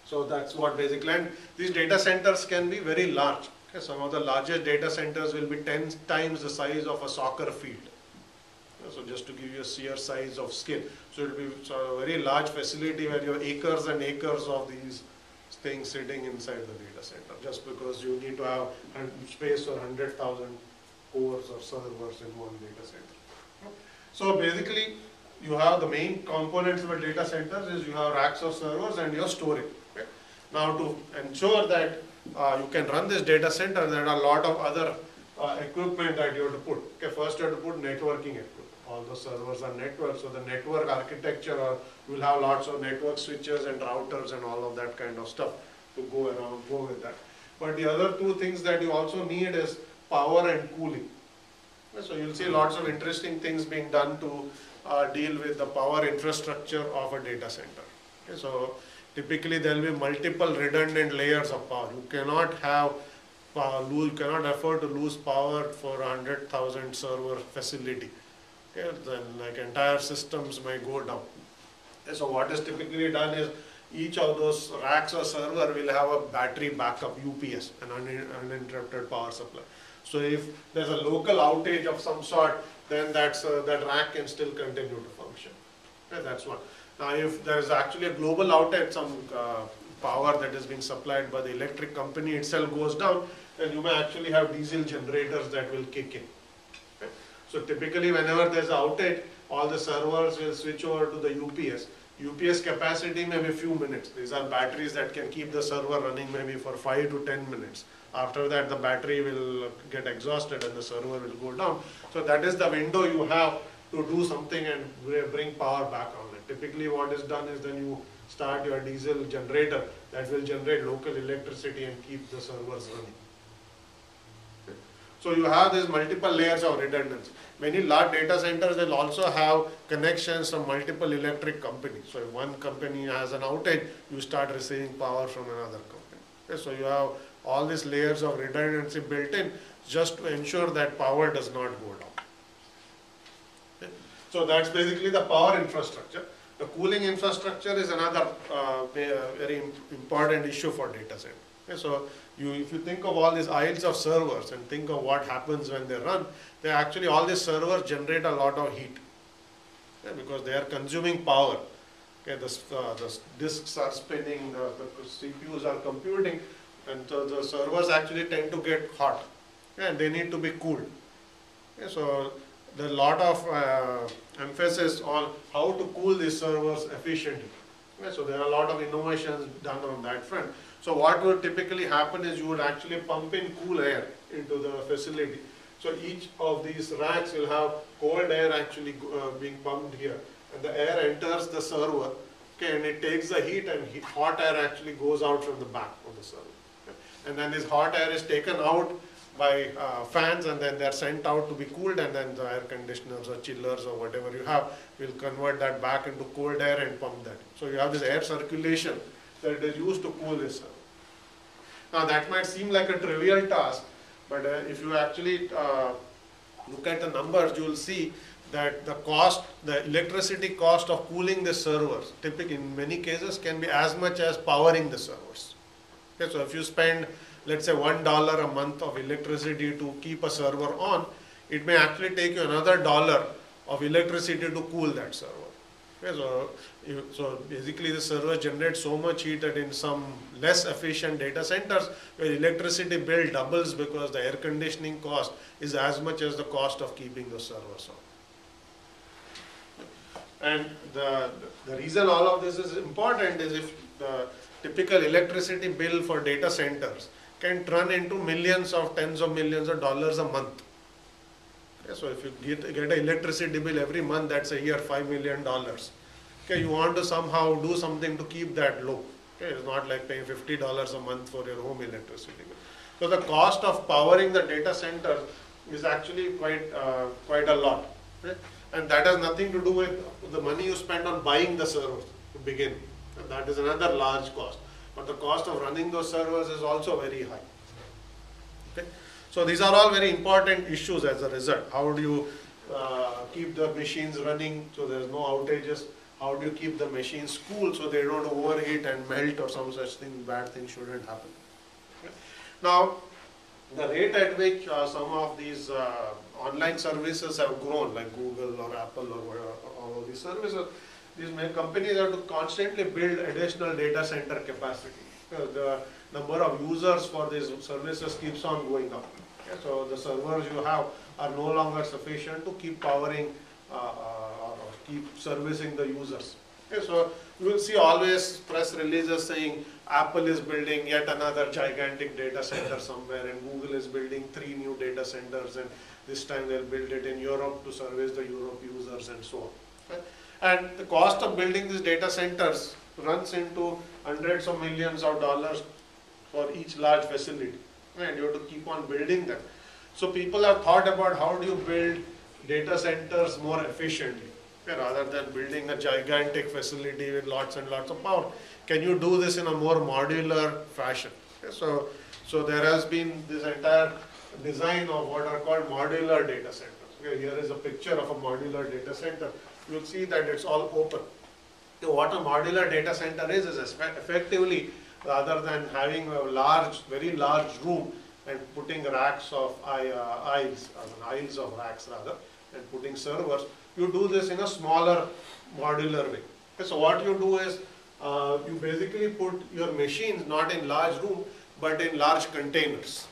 So that's what basically, and these data centers can be very large. Okay, some of the largest data centers will be 10 times the size of a soccer field. So just to give you a sheer size of scale. So it will be a very large facility where you have acres and acres of these things sitting inside the data center, just because you need to have space for 100,000 cores or servers in one data center. So basically, you have the main components of a data center is you have racks of servers and your storage. Okay? Now to ensure that you can run this data center, there are a lot of other equipment that you have to put. Okay, first you have to put networking equipment. All the servers are networked, so the network architecture, or you will have lots of network switches and routers and all of that kind of stuff to go with that. But the other two things that you also need is power and cooling. So you'll see lots of interesting things being done to deal with the power infrastructure of a data center. Okay, so typically there will be multiple redundant layers of power. You cannot have you cannot afford to lose power for 100,000 server facility. Okay, then like entire systems may go down. Okay, so what is typically done is each of those racks or server will have a battery backup UPS, an uninterrupted power supply. So if there's a local outage of some sort, then that rack can still continue to function. Okay, that's one. Now if there is actually a global outage, some power that is being supplied by the electric company itself goes down, then you may actually have diesel generators that will kick in. Okay? So typically whenever there's an outage, all the servers will switch over to the UPS. UPS capacity may be a few minutes. These are batteries that can keep the server running maybe for 5 to 10 minutes. After that, the battery will get exhausted and the server will go down. So that is the window you have to do something and bring power back on it. Typically what is done is then you start your diesel generator that will generate local electricity and keep the servers running. Okay. So you have these multiple layers of redundancy. Many large data centers will also have connections from multiple electric companies. So if one company has an outage, you start receiving power from another company. Okay. So you have all these layers of redundancy built in just to ensure that power does not go down. Okay. So that's basically the power infrastructure. The cooling infrastructure is another very important issue for data center. Okay. So if you think of all these aisles of servers and think of what happens when they run, they actually all these servers generate a lot of heat, okay, because they are consuming power. Okay, the disks are spinning, the CPUs are computing, and so the servers actually tend to get hot, okay, and they need to be cooled. Okay, so there's a lot of emphasis on how to cool these servers efficiently. Okay, so there are a lot of innovations done on that front. So what would typically happen is you would actually pump in cool air into the facility. So each of these racks will have cold air actually being pumped here, and the air enters the server, okay, and it takes the heat, and hot air actually goes out from the back of the server. Okay. And then this hot air is taken out by fans, and then they're sent out to be cooled, and then the air conditioners or chillers or whatever you have will convert that back into cold air and pump that. So you have this air circulation that is used to cool this server. Now that might seem like a trivial task, but if you actually look at the numbers, you will see that the electricity cost of cooling the servers, typically in many cases, can be as much as powering the servers. Okay, so if you spend, let's say, $1 a month of electricity to keep a server on, it may actually take you another $1 of electricity to cool that server. Okay, so basically the server generates so much heat that in some less efficient data centers where electricity bill doubles because the air conditioning cost is as much as the cost of keeping the servers on. And the reason all of this is important is if the typical electricity bill for data centers can turn into millions of tens of millions of dollars a month. Okay, so if you get an electricity bill every month, that's a year $5 million. Okay, you want to somehow do something to keep that low. Okay, it's not like paying $50 a month for your home electricity bill. So the cost of powering the data center is actually quite a lot. Okay? And that has nothing to do with the money you spend on buying the servers to begin. And that is another large cost. But the cost of running those servers is also very high. Okay? So these are all very important issues as a result. How do you keep the machines running so there is no outages? How do you keep the machines cool so they don't overheat and melt or some such thing, bad thing shouldn't happen. Okay. Now, the rate at which some of these online services have grown, like Google or Apple or all of these services, these companies have to constantly build additional data center capacity. The number of users for these services keeps on going up. Okay. So the servers you have are no longer sufficient to keep powering or keep servicing the users. Okay, so you will see always press releases saying Apple is building yet another gigantic data center somewhere, and Google is building 3 new data centers, and this time they'll build it in Europe to service the Europe users and so on. Okay? And the cost of building these data centers runs into hundreds of millions of dollars for each large facility, and you have to keep on building them. So people have thought about how do you build data centers more efficiently, okay, rather than building a gigantic facility with lots and lots of power. Can you do this in a more modular fashion? Okay, so there has been this entire design of what are called modular data centers. Okay, here is a picture of a modular data center. You'll see that it's all open. So what a modular data center is effectively, rather than having a large, very large room and putting racks of aisles of racks rather, and putting servers, you do this in a smaller modular way. Okay, so what you do is you basically put your machines not in large room but in large containers.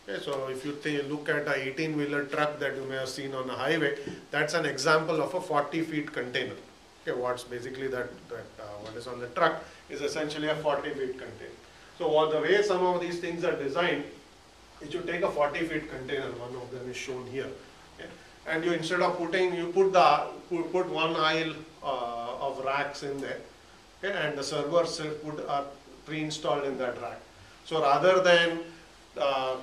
Okay, so if you look at a 18-wheeler truck that you may have seen on a highway, that's an example of a 40-feet container. Okay, what's basically what is on the truck is essentially a 40-feet container. So the way some of these things are designed is you take a 40-feet container, one of them is shown here, okay, and you instead of put one aisle of racks in there, okay, and the servers are pre-installed in that rack. So rather than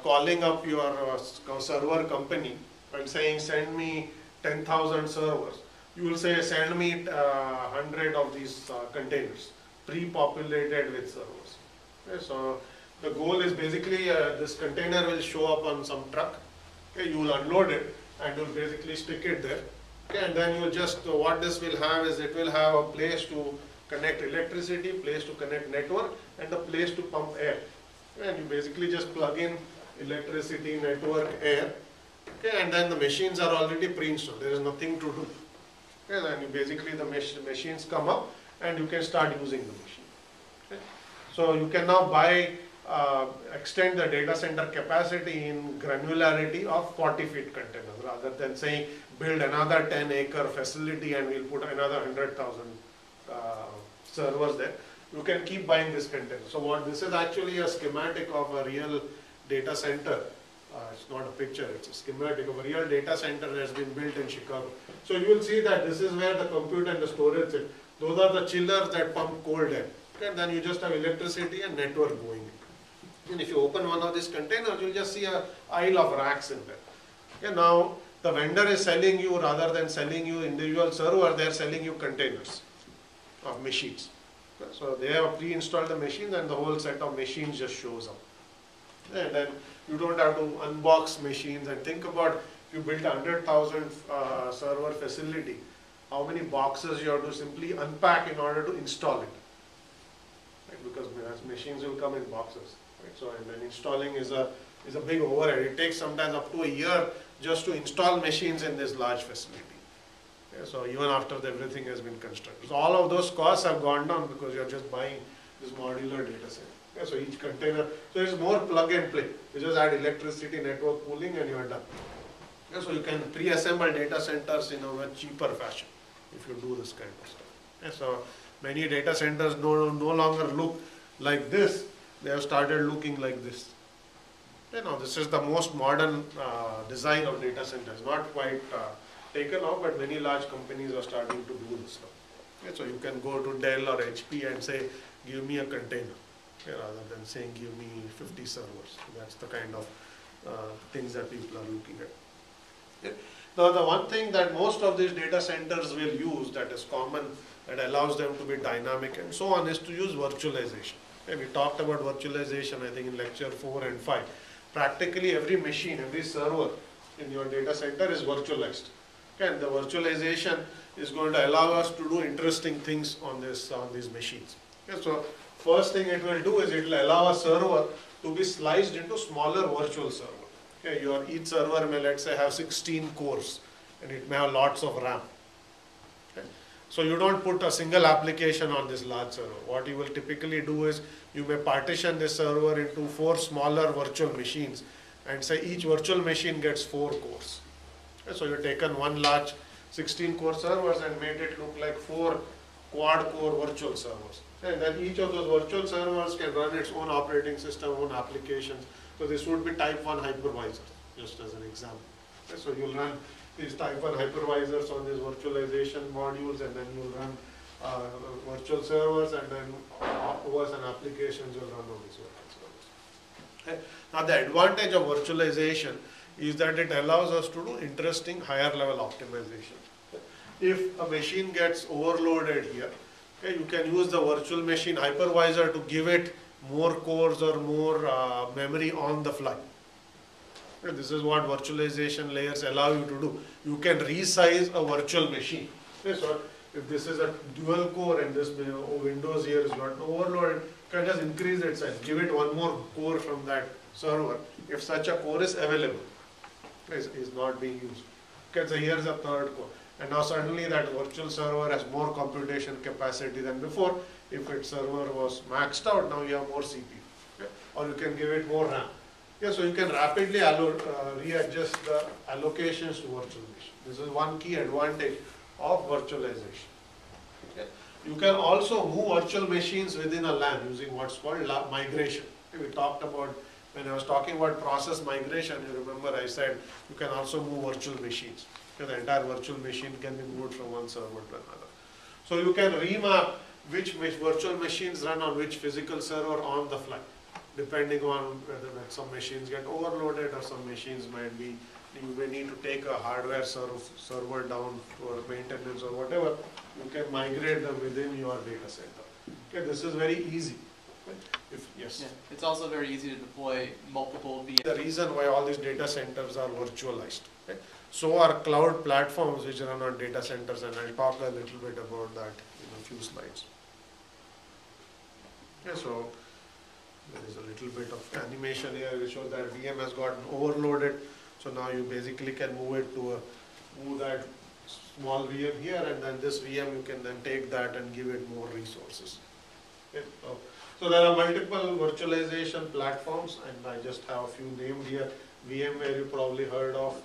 calling up your server company and saying send me 10,000 servers, you will say send me 100 of these containers pre-populated with servers. Okay, so the goal is basically this container will show up on some truck. Okay, you will unload it and you will basically stick it there. Okay, and then you will just what this will have is it will have a place to connect electricity, place to connect network, and a place to pump air. And you basically just plug in electricity, network, air, okay, and then the machines are already pre-installed. There is nothing to do. Okay, then you basically the machines come up and you can start using the machine. Okay. So you can now extend the data center capacity in granularity of 40-feet containers rather than saying build another 10-acre facility and we'll put another 100,000 servers there. You can keep buying this container. So this is actually a schematic of a real data center. It's not a picture, it's a schematic of a real data center that has been built in Chicago. So you will see that this is where the compute and the storage sit. Those are the chillers that pump cold air. Okay, and then you just have electricity and network going. And if you open one of these containers, you'll just see an aisle of racks in there. Okay, now the vendor is selling you, rather than selling you individual server, they're selling you containers of machines. So they have pre-installed the machines and the whole set of machines just shows up. And then you don't have to unbox machines and think about if you built a 100,000 server facility, how many boxes you have to simply unpack in order to install it. Right? Because machines will come in boxes. Right? So and then installing is a big overhead. It takes sometimes up to a year just to install machines in this large facility. Okay, so even after everything has been constructed. So all of those costs have gone down because you're just buying this modular data center. Okay, so each container, so it's more plug and play. You just add electricity, network cooling and you are done. Okay, so you can pre-assemble data centers in a much cheaper fashion if you do this kind of stuff. Okay, so many data centers no longer look like this. They have started looking like this. You know, this is the most modern design of data centers. Not quite taken off, but many large companies are starting to do this now. Okay, so you can go to Dell or HP and say, give me a container, okay, rather than saying, give me 50 servers. That's the kind of things that people are looking at. Okay. Now, the one thing that most of these data centers will use that is common, that allows them to be dynamic and so on, is to use virtualization. Okay, we talked about virtualization, I think, in lecture 4 and 5. Practically every machine, every server in your data center is virtualized. Okay, and the virtualization is going to allow us to do interesting things on these machines. Okay, so first thing it will do is it will allow a server to be sliced into smaller virtual server. Okay, each server may, let's say, have 16 cores and it may have lots of RAM. Okay. So you don't put a single application on this large server. What you will typically do is you may partition this server into 4 smaller virtual machines and say each virtual machine gets 4 cores. Okay, so you've taken one large 16 core servers and made it look like 4 quad core virtual servers. And then each of those virtual servers can run its own operating system, own applications. So this would be type 1 hypervisor, just as an example. Okay, so you'll run these type 1 hypervisors on these virtualization modules, and then you'll run virtual servers, and then OS and applications will run on these virtual servers. Okay. Now the advantage of virtualization is that it allows us to do interesting higher level optimization. If a machine gets overloaded here, okay, you can use the virtual machine hypervisor to give it more cores or more memory on the fly. Okay, this is what virtualization layers allow you to do. You can resize a virtual machine. Okay, so if this is a dual core and this Windows here is not overloaded, you can just increase its size, give it one more core from that server if such a core is available, is not being used. Okay, so here's a third core. And now suddenly that virtual server has more computation capacity than before. If its server was maxed out, now you have more CPU. Okay? Or you can give it more RAM. Yeah, so you can rapidly readjust the allocations to virtual machine. This is one key advantage of virtualization. Okay? You can also move virtual machines within a LAN using what's called migration. Okay, we talked about, when I was talking about process migration, you remember I said you can also move virtual machines. The entire virtual machine can be moved from one server to another. So you can remap which virtual machines run on which physical server on the fly, depending on whether some machines get overloaded or some machines might be, you may need to take a hardware server down for maintenance or whatever. You can migrate them within your data center. Okay, this is very easy. Yes. Yeah, it's also very easy to deploy multiple VMs. The reason why all these data centers are virtualized. Okay? So are cloud platforms which run on data centers, and I'll talk a little bit about that in a few slides. Okay, so there is a little bit of animation here which shows that VM has gotten overloaded. So now you basically can move it to move that small VM here, and then this VM you can then take that and give it more resources. Okay, so there are multiple virtualization platforms, and I just have a few named here. VMware you probably heard of.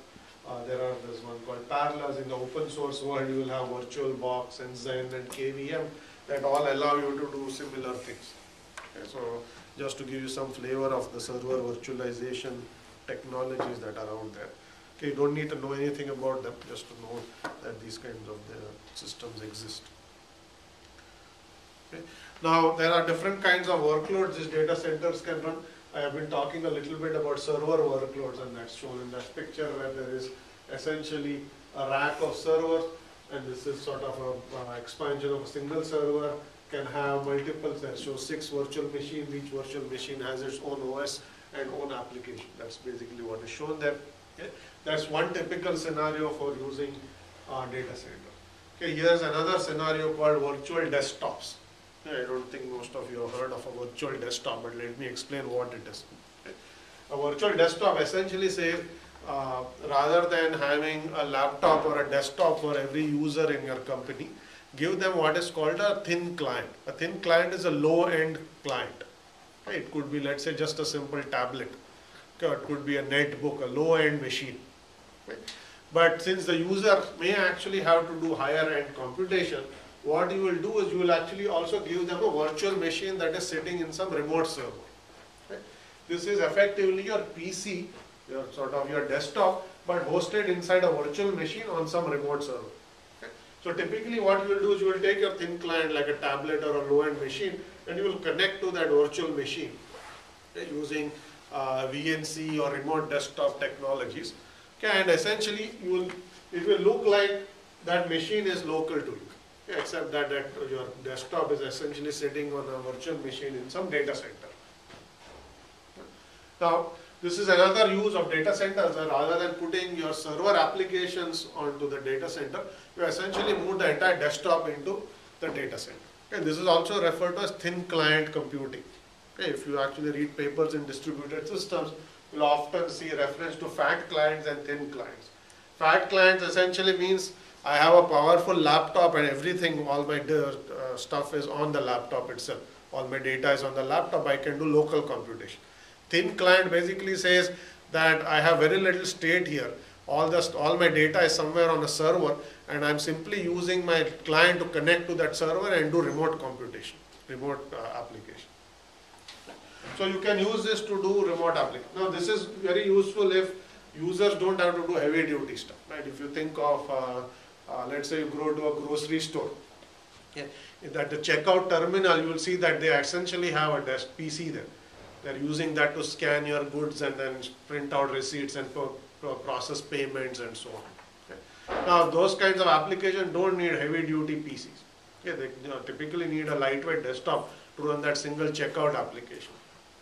There's one called Parallels. In the open source world, you will have VirtualBox and Zen and KVM that all allow you to do similar things. Okay, so just to give you some flavor of the server virtualization technologies that are out there. Okay, you don't need to know anything about them, just to know that these kinds of systems exist. Okay. Now there are different kinds of workloads these data centers can run. I have been talking a little bit about server workloads, and that's shown in that picture where there is essentially a rack of servers, and this is sort of an expansion of a single server, can have multiple, that shows 6 virtual machines. Each virtual machine has its own OS and own application. That's basically what is shown there. Okay. That's one typical scenario for using data center. Okay, here's another scenario called virtual desktops. I don't think most of you have heard of a virtual desktop, but let me explain what it is. Okay. A virtual desktop essentially says, rather than having a laptop or a desktop for every user in your company, give them what is called a thin client. A thin client is a low-end client. Okay. It could be, let's say, just a simple tablet. Okay. It could be a netbook, a low-end machine. Okay. But since the user may actually have to do higher-end computation, what you will do is you will actually also give them a virtual machine that is sitting in some remote server. Okay. This is effectively your PC, your sort of your desktop, but hosted inside a virtual machine on some remote server. Okay. So typically what you will do is you will take your thin client like a tablet or a low-end machine, and you will connect to that virtual machine, okay, using VNC or remote desktop technologies. Okay. And essentially it will look like that machine is local to you. Except that your desktop is essentially sitting on a virtual machine in some data center. Now, this is another use of data centers. Rather than putting your server applications onto the data center, you essentially move the entire desktop into the data center. Okay, this is also referred to as thin client computing. Okay, if you actually read papers in distributed systems, you'll often see reference to fat clients and thin clients. Fat clients essentially means I have a powerful laptop and everything, all my stuff is on the laptop itself. All my data is on the laptop, I can do local computation. Thin client basically says that I have very little state here, all my data is somewhere on a server, and I'm simply using my client to connect to that server and do remote computation, remote application. So you can use this to do remote application. Now this is very useful if users don't have to do heavy duty stuff, right? If you think of, let's say you go to a grocery store, at the checkout terminal, you will see that they essentially have a desk PC there. They're using that to scan your goods and then print out receipts and process payments and so on. Okay. Now those kinds of applications don't need heavy duty PCs. Okay. They typically need a lightweight desktop to run that single checkout application.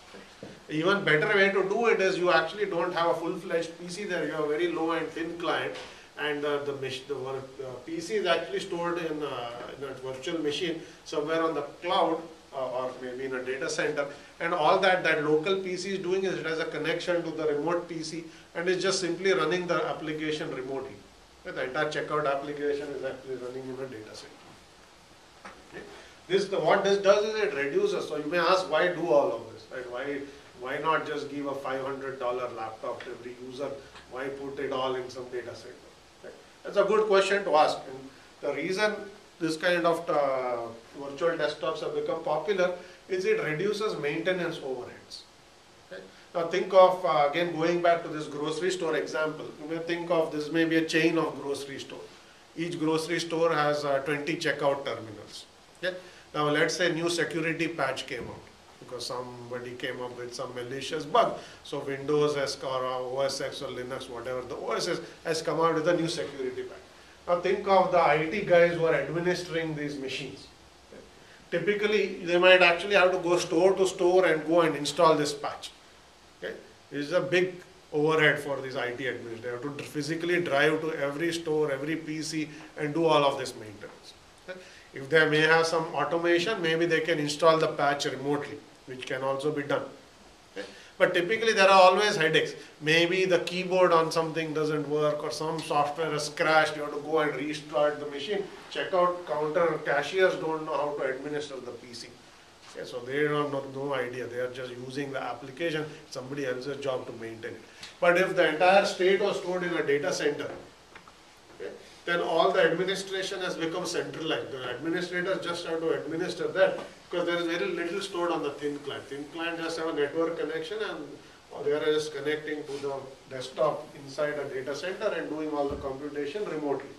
Okay. Even better way to do it is you actually don't have a full-fledged PC there. You have a very low and thin client, and the PC is actually stored in a virtual machine somewhere on the cloud or maybe in a data center, and all that local PC is doing is it has a connection to the remote PC and it's just simply running the application remotely. The entire checkout application is actually running in a data center. Okay. What this does is it reduces. So you may ask, why do all of this? Right? Why not just give a $500 laptop to every user? Why put it all in some data center? Right? That's a good question to ask. And the reason this kind of virtual desktops have become popular is it reduces maintenance overheads. Okay? Now think of, again going back to this grocery store example, you may think of this may be a chain of grocery store. Each grocery store has 20 checkout terminals. Okay? Now let's say new security patch came out because somebody came up with some malicious bug. So Windows or OS X or Linux, whatever the OS is, has come out with a new security patch. Now think of the IT guys who are administering these machines. Okay. Typically, they might actually have to go store to store and go and install this patch. Okay. It is a big overhead for these IT administrators. They have to physically drive to every store, every PC and do all of this maintenance. Okay. If they may have some automation, maybe they can install the patch remotely, which can also be done. Okay. But typically there are always headaches. Maybe the keyboard on something doesn't work or some software has crashed, you have to go and restart the machine. Checkout counter cashiers don't know how to administer the PC. Okay, so they have no idea, they are just using the application, somebody else's job to maintain it. But if the entire state was stored in a data center, okay, then all the administration has become centralized. The administrators just have to administer that because there is very little stored on the thin client. Thin client just have a network connection and they are just connecting to the desktop inside a data center and doing all the computation remotely.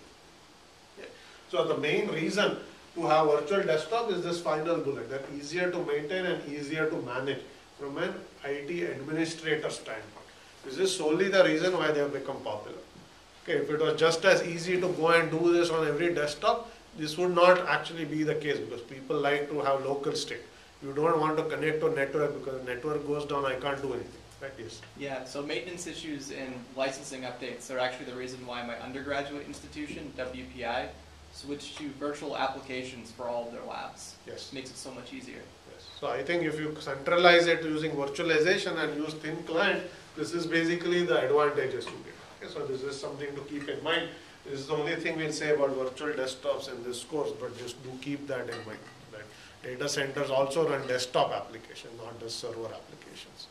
Okay. So the main reason to have virtual desktop is this final bullet, that easier to maintain and easier to manage from an IT administrator standpoint. This is solely the reason why they have become popular. Okay, if it was just as easy to go and do this on every desktop, this would not actually be the case because people like to have local state. You don't want to connect to network because the network goes down, I can't do anything. Right? Yes. Yeah, so maintenance issues and licensing updates are actually the reason why my undergraduate institution, WPI, switched to virtual applications for all of their labs. Yes. Makes it so much easier. Yes. So I think if you centralize it using virtualization and use thin client, this is basically the advantages you get. Okay, so this is something to keep in mind. This is the only thing we'll say about virtual desktops in this course, but just do keep that in mind. That data centers also run desktop applications, not just server applications.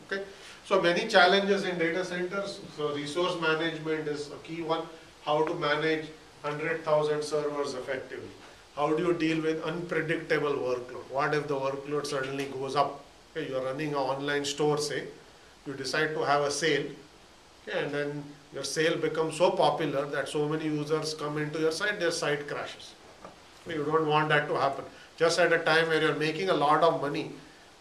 Okay, so many challenges in data centers. So resource management is a key one. How to manage 100,000 servers effectively. How do you deal with unpredictable workload? What if the workload suddenly goes up? Okay, you are running an online store, say, you decide to have a sale, okay, and then your sale becomes so popular that so many users come into your site, their site crashes. You don't want that to happen. Just at a time where you're making a lot of money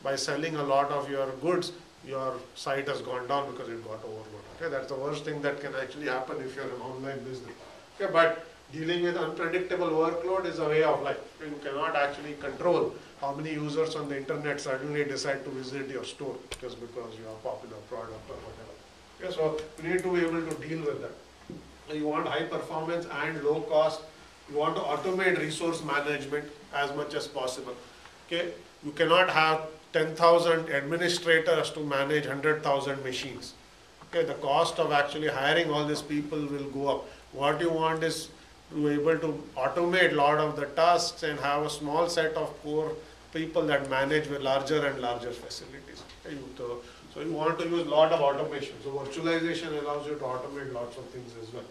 by selling a lot of your goods, your site has gone down because it got overloaded. Okay, that's the worst thing that can actually happen if you're an online business. Okay, but dealing with unpredictable workload is a way of life. You cannot actually control how many users on the internet suddenly decide to visit your store just because you have a popular product or whatever. Okay, so you need to be able to deal with that. You want high performance and low cost. You want to automate resource management as much as possible. Okay, you cannot have 10,000 administrators to manage 100,000 machines. Okay, the cost of actually hiring all these people will go up. What you want is to be able to automate a lot of the tasks and have a small set of core people that manage with larger and larger facilities. Okay, So you want to use a lot of automation. So virtualization allows you to automate lots of things as well.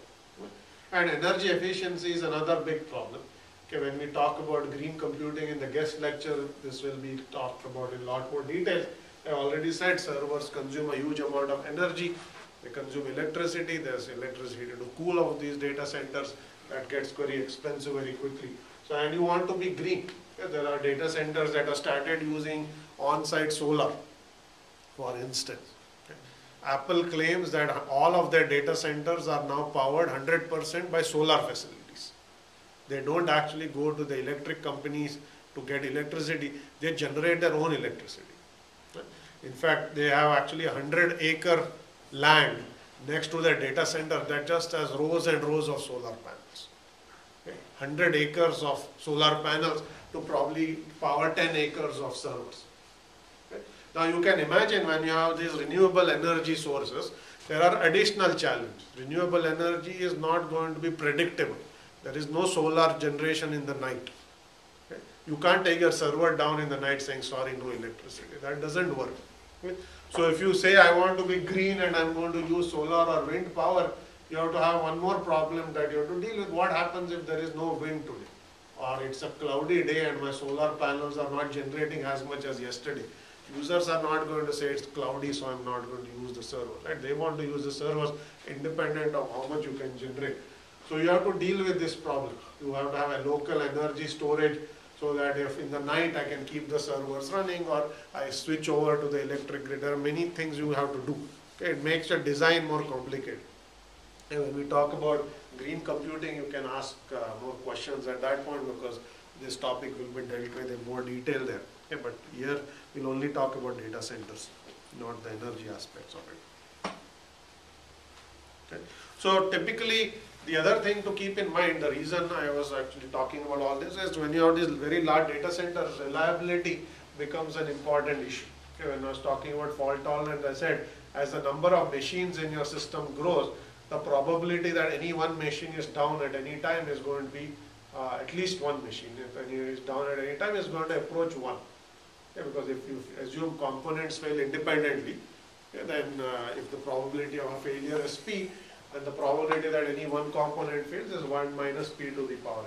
And energy efficiency is another big problem. Okay, when we talk about green computing in the guest lecture, this will be talked about in a lot more detail. I already said servers consume a huge amount of energy. They consume electricity. There's electricity to cool off these data centers. That gets very expensive very quickly. So, and you want to be green. Okay, there are data centers that have started using on-site solar, for instance. Okay. Apple claims that all of their data centers are now powered 100% by solar facilities. They don't actually go to the electric companies to get electricity. They generate their own electricity. In fact, they have actually 100-acre land next to their data center that just has rows and rows of solar panels. Okay. 100 acres of solar panels to probably power 10 acres of servers. Okay. Now you can imagine when you have these renewable energy sources, there are additional challenges. Renewable energy is not going to be predictable. There is no solar generation in the night. Okay. You can't take your server down in the night saying, sorry, no electricity. That doesn't work. Okay. So if you say I want to be green and I'm going to use solar or wind power, you have to have one more problem that you have to deal with. What happens if there is no wind today? Or it's a cloudy day and my solar panels are not generating as much as yesterday. Users are not going to say it's cloudy, so I'm not going to use the server. Right? They want to use the servers independent of how much you can generate. So you have to deal with this problem. You have to have a local energy storage, so that if in the night I can keep the servers running or I switch over to the electric grid. There are many things you have to do. Okay, it makes your design more complicated. And when we talk about green computing, you can ask more questions at that point because this topic will be dealt with in more detail there. Okay, but here we'll only talk about data centers, not the energy aspects of it. Okay. So typically, the other thing to keep in mind, the reason I was actually talking about all this is when you have these very large data centers, reliability becomes an important issue. Okay, when I was talking about fault tolerance, I said as the number of machines in your system grows, the probability that any one machine is down at any time is going to be at least one machine. If any is down at any time, is going to approach one. Okay, because if you assume components fail independently, okay, then if the probability of a failure is P, then the probability that any one component fails is 1 minus P to the power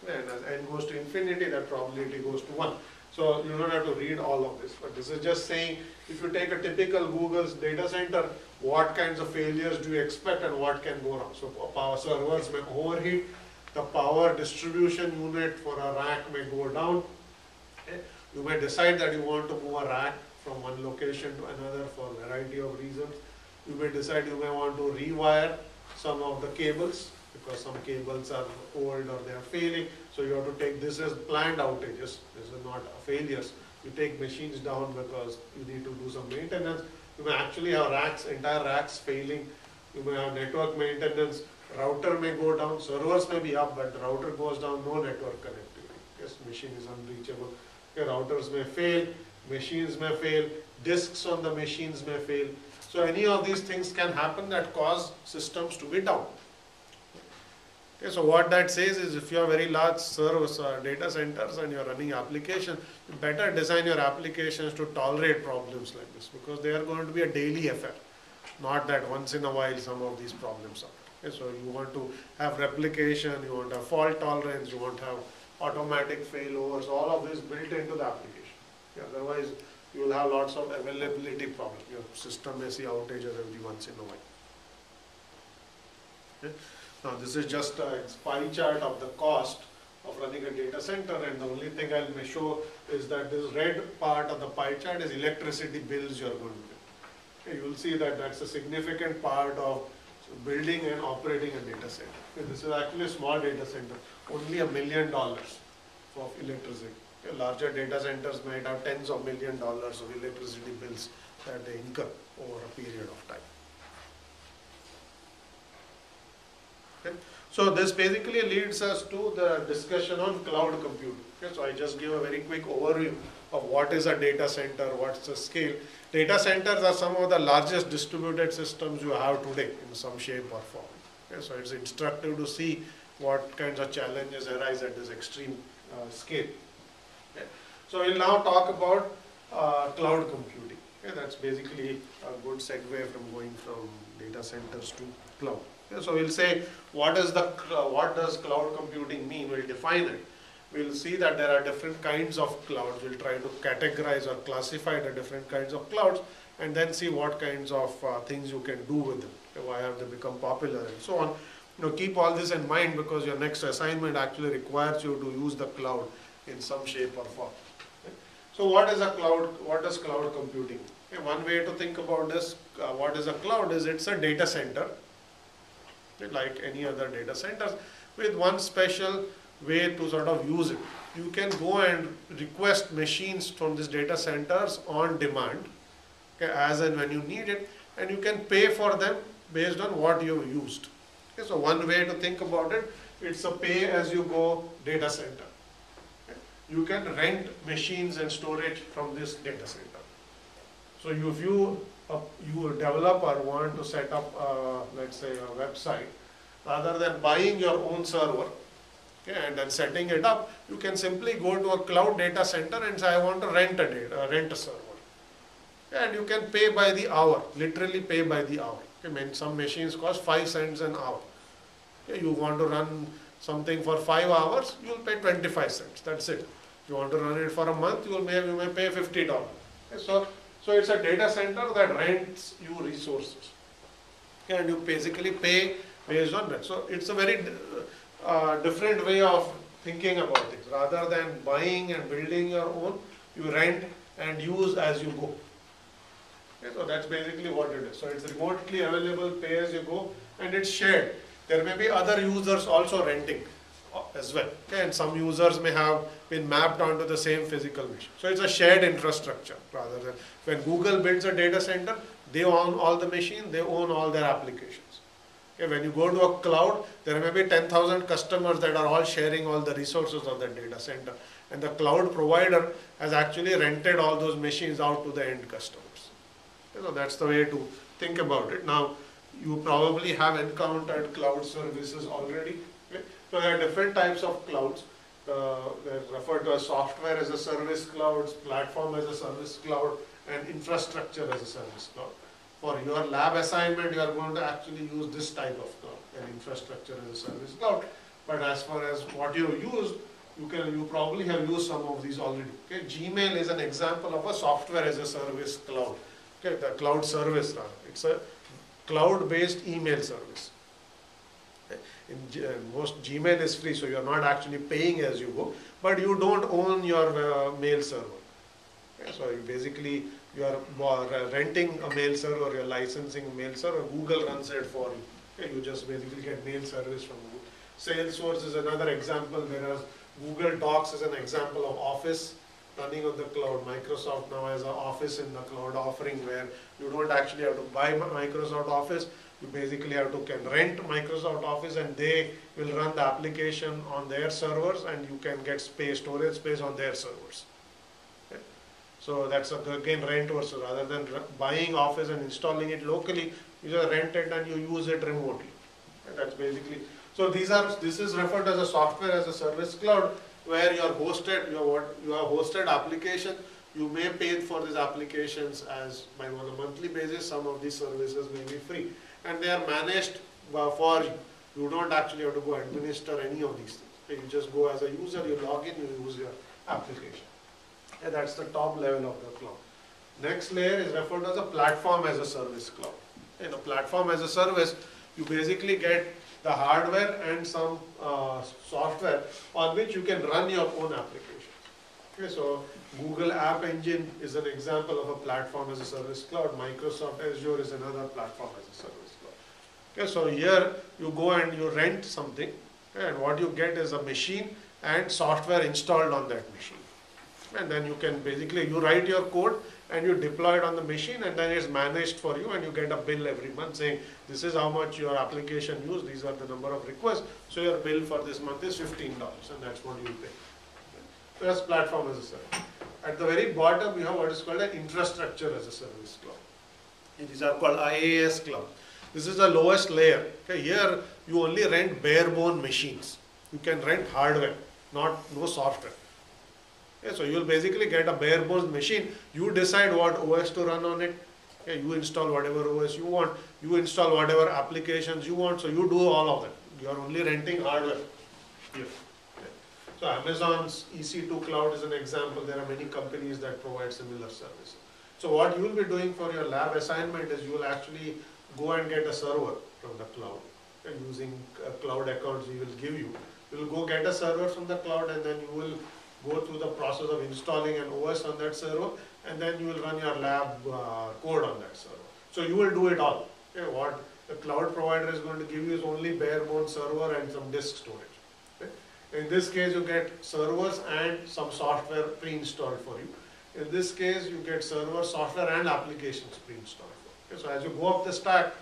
n. And as n goes to infinity, that probability goes to 1. So you don't have to read all of this, but this is just saying if you take a typical Google's data center, what kinds of failures do you expect and what can go wrong. So power servers may overheat, the power distribution unit for a rack may go down. Okay. You may decide that you want to move a rack from one location to another for a variety of reasons. You may decide you may want to rewire some of the cables because some cables are old or they are failing. So you have to take this as planned outages. This is not failures. You take machines down because you need to do some maintenance. You may actually have racks, entire racks failing. You may have network maintenance. Router may go down. Servers may be up, but the router goes down. No network connectivity. Yes, machine is unreachable. Okay, routers may fail. Machines may fail. Disks on the machines may fail. So any of these things can happen that cause systems to be down. Okay, so what that says is if you have very large servers or data centers and you are running applications, you better design your applications to tolerate problems like this because they are going to be a daily affair, not that once in a while some of these problems are. Okay, so you want to have replication, you want to have fault tolerance, you want to have automatic failovers, all of this built into the application. Okay, otherwise, you will have lots of availability problems. Your system may see outages every once in a while. Okay. Now this is just a pie chart of the cost of running a data center, and the only thing I may show is that this red part of the pie chart is electricity bills you are going to pay. Okay, you will see that that's a significant part of building and operating a data center. Okay, this is actually a small data center, only $1 million of electricity. Okay, larger data centers might have tens of $millions of electricity bills that they incur over a period of time. Okay. So this basically leads us to the discussion on cloud computing. Okay, so I just give a very quick overview of what is a data center, what's the scale. Data centers are some of the largest distributed systems you have today in some shape or form. Okay, so it's instructive to see what kinds of challenges arise at this extreme scale. Okay. So we'll now talk about cloud computing. Okay, that's basically a good segue from going from data centers to cloud. Okay, so we'll say what does cloud computing mean? We'll define it. We'll see that there are different kinds of clouds. We'll try to categorize or classify the different kinds of clouds, and then see what kinds of things you can do with them. Okay, why have they become popular and so on. Keep all this in mind, because your next assignment actually requires you to use the cloud in some shape or form. Okay. So what is a cloud? What does cloud computing mean? Okay, one way to think about this, what is a cloud, is it's a data center, okay, like any other data centers, with one special way to sort of use it. You can go and request machines from these data centers on demand, okay, as and when you need it, and you can pay for them based on what you've used. Okay, so one way to think about it, it's a pay-as-you-go data center. Okay. You can rent machines and storage from this data center. So if you a developer want to set up, let's say, a website, rather than buying your own server, okay, and then setting it up, you can simply go to a cloud data center and say, I want to rent a server. And you can pay by the hour, literally pay by the hour. Okay, some machines cost 5 cents an hour. Okay, you want to run something for 5 hours, you will pay 25 cents. That's it. If you want to run it for a month, you may pay $50. Okay, so it's a data center that rents you resources. Okay, and you basically pay based on that. So it's a very different way of thinking about things. Rather than buying and building your own, you rent and use as you go. Okay, so that's basically what it is. So it's remotely available, pay as you go, and it's shared. There may be other users also renting as well. Okay, and some users may have been mapped onto the same physical machine. So it's a shared infrastructure, rather than when Google builds a data center, they own all the machine, they own all their applications. Okay, when you go to a cloud, there may be 10,000 customers that are all sharing all the resources of that data center. And the cloud provider has actually rented all those machines out to the end customers. So that's the way to think about it. Now, you probably have encountered cloud services already. Okay? So there are different types of clouds. They're referred to as software as a service clouds, platform as a service cloud, and infrastructure as a service cloud. For your lab assignment, you are going to actually use this type of cloud, an infrastructure as a service cloud. But as far as what you use, you probably have used some of these already. Okay? Gmail is an example of a software as a service cloud. Okay, the cloud service rather. It's a cloud-based email service. Okay. Most Gmail is free, so you are not actually paying as you go, but you don't own your mail server. Okay, so you are renting a mail server, you're licensing a mail server. Google runs it for you. Okay, you just basically get mail service from Google. Salesforce is another example, whereas Google Docs is an example of Office running on the cloud. Microsoft now has an Office in the cloud offering where you don't actually have to buy Microsoft Office. You basically can rent Microsoft Office, and they will run the application on their servers, and you can get storage space on their servers. Okay. So that's again rent versus, rather than buying Office and installing it locally, you just rent it and you use it remotely. Okay. That's basically, so this is referred as a software as a service cloud, where you have hosted application. You may pay for these applications on a monthly basis. Some of these services may be free, and they are managed for you. You don't actually have to go administer any of these things. You just go as a user, you log in, you use your application. And that's the top level of the cloud. Next layer is referred to as a platform as a service cloud. In a platform as a service, you basically get the hardware and some software on which you can run your own applications. Okay, so Google App Engine is an example of a platform as a service cloud. Microsoft Azure is another platform as a service cloud. Okay, so here you go and you rent something, okay, and what you get is a machine and software installed on that machine. And then you can you write your code and you deploy it on the machine, and then it's managed for you, and you get a bill every month saying this is how much your application used, these are the number of requests, so your bill for this month is $15, and that's what you pay. So that's platform as a service. At the very bottom, you have what is called an infrastructure as a service cloud. And these are called IaaS cloud. This is the lowest layer. Okay, here you only rent bare bone machines. You can rent hardware, no software. Okay, so you will basically get a bare bones machine. You decide what OS to run on it. Okay, you install whatever OS you want. You install whatever applications you want. So you do all of that. You are only renting hardware here. Okay. So Amazon's EC2 cloud is an example. There are many companies that provide similar services. So what you will be doing for your lab assignment is you will actually go and get a server from the cloud. And using cloud accounts we will give you. You will go get a server from the cloud, and then you will go through the process of installing an OS on that server, and then you will run your lab code on that server. So you will do it all. Okay, what the cloud provider is going to give you is only bare bones server and some disk storage. Okay. In this case you get servers and some software pre-installed for you. In this case you get server, software and applications pre-installed for you. Okay, so as you go up the stack,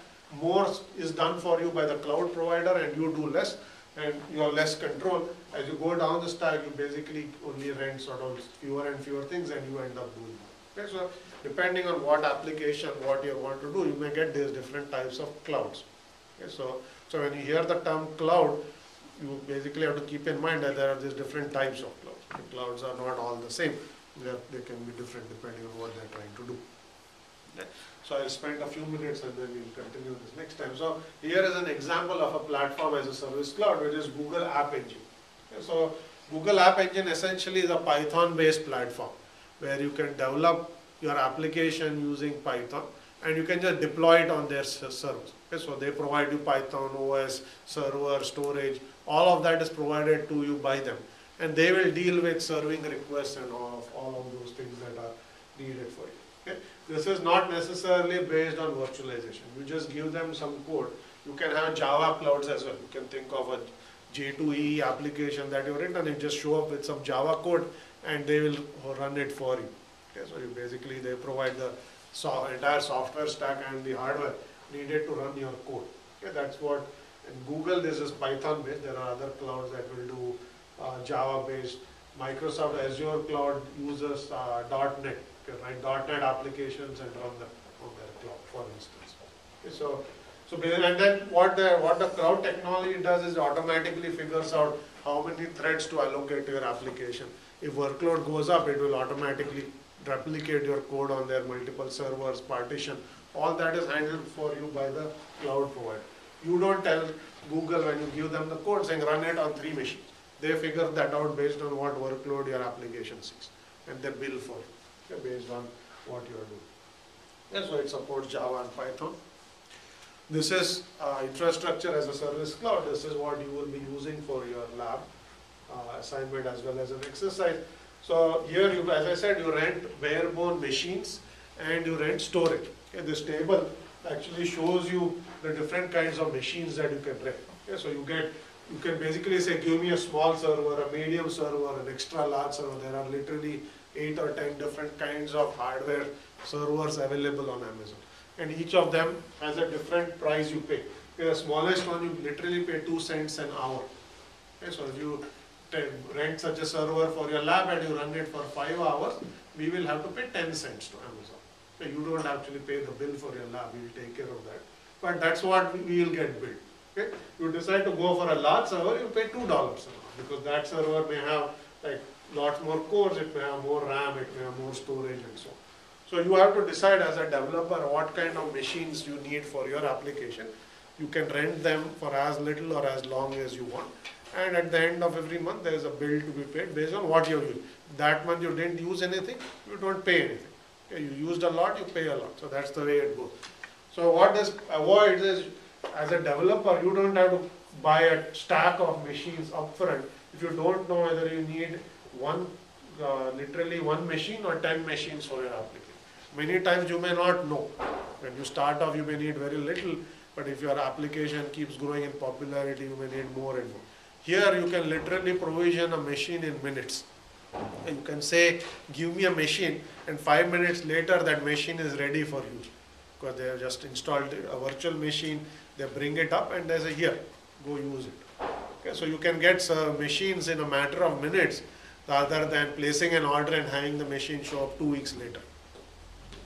more is done for you by the cloud provider and you do less, and you have less control. As you go down the stack, you basically only rent sort of fewer and fewer things, and you end up doing more. Okay, so depending on what application, what you want to do, you may get these different types of clouds. Okay, so when you hear the term cloud, you basically have to keep in mind that there are these different types of clouds. The clouds are not all the same. They can be different depending on what they're trying to do. Okay. So I'll spend a few minutes and then we'll continue this next time. So here is an example of a platform as a service cloud, which is Google App Engine. Okay, so Google App Engine essentially is a Python based platform where you can develop your application using Python and you can just deploy it on their servers. Okay, so they provide you Python, OS, server, storage, all of that is provided to you by them. And they will deal with serving requests and all of those things that are needed for you. Okay. This is not necessarily based on virtualization. You just give them some code. You can have Java clouds as well. You can think of a J2EE application that you've written and you just show up with some Java code and they will run it for you. Okay, so basically they provide the entire software stack and the hardware needed to run your code. Okay, that's what in Google this is Python based. There are other clouds that will do Java based. Microsoft Azure cloud uses .NET. You can write .NET applications and run them on their cloud, for instance. Okay, so and then what the cloud technology does is automatically figures out how many threads to allocate to your application. If workload goes up, it will automatically replicate your code on their multiple servers, partition. All that is handled for you by the cloud provider. You don't tell Google when you give them the code saying run it on 3 machines. They figure that out based on what workload your application sees, and they bill for it. Okay, based on what you are doing. Yeah, so it supports Java and Python. This is infrastructure as a service cloud. This is what you will be using for your lab assignment as well as an exercise. So here, as I said, you rent bare bone machines and you rent storage. Okay, this table actually shows you the different kinds of machines that you can rent. Okay, so you can basically say, give me a small server, a medium server, an extra large server. There are literally 8 or 10 different kinds of hardware servers available on Amazon. And each of them has a different price you pay. Okay, the smallest one you literally pay 2 cents an hour. Okay, so if you rent such a server for your lab and you run it for 5 hours, we will have to pay 10 cents to Amazon. Okay, you don't actually pay the bill for your lab, we will take care of that. But that's what we will get billed. Okay, you decide to go for a large server, you pay $2 an hour because that server may have like lots more cores, it may have more RAM, it may have more storage and so on. So you have to decide as a developer what kind of machines you need for your application. You can rent them for as little or as long as you want. And at the end of every month there is a bill to be paid based on what you use. That month you didn't use anything, you don't pay anything. Okay, you used a lot, you pay a lot. So that's the way it goes. So what this avoids is, as a developer, you don't have to buy a stack of machines upfront if you don't know whether you need literally one machine or 10 machines for your application. Many times you may not know. When you start off, you may need very little, but if your application keeps growing in popularity, you may need more and more. Here you can literally provision a machine in minutes. And you can say, give me a machine, and 5 minutes later that machine is ready for use. Because they have just installed a virtual machine, they bring it up and they say, here, go use it. Okay, so you can get machines in a matter of minutes rather than placing an order and having the machine show up 2 weeks later.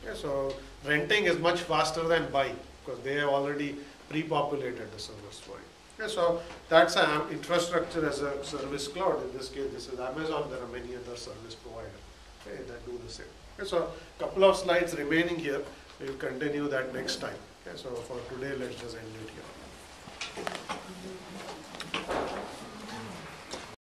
Okay, so renting is much faster than buying because they have already pre-populated the servers for you. Okay, so that's an infrastructure as a service cloud. In this case, this is Amazon. There are many other service providers, okay, that do the same. Okay, so a couple of slides remaining here. We'll continue that next time. Okay, so for today, let's just end it here.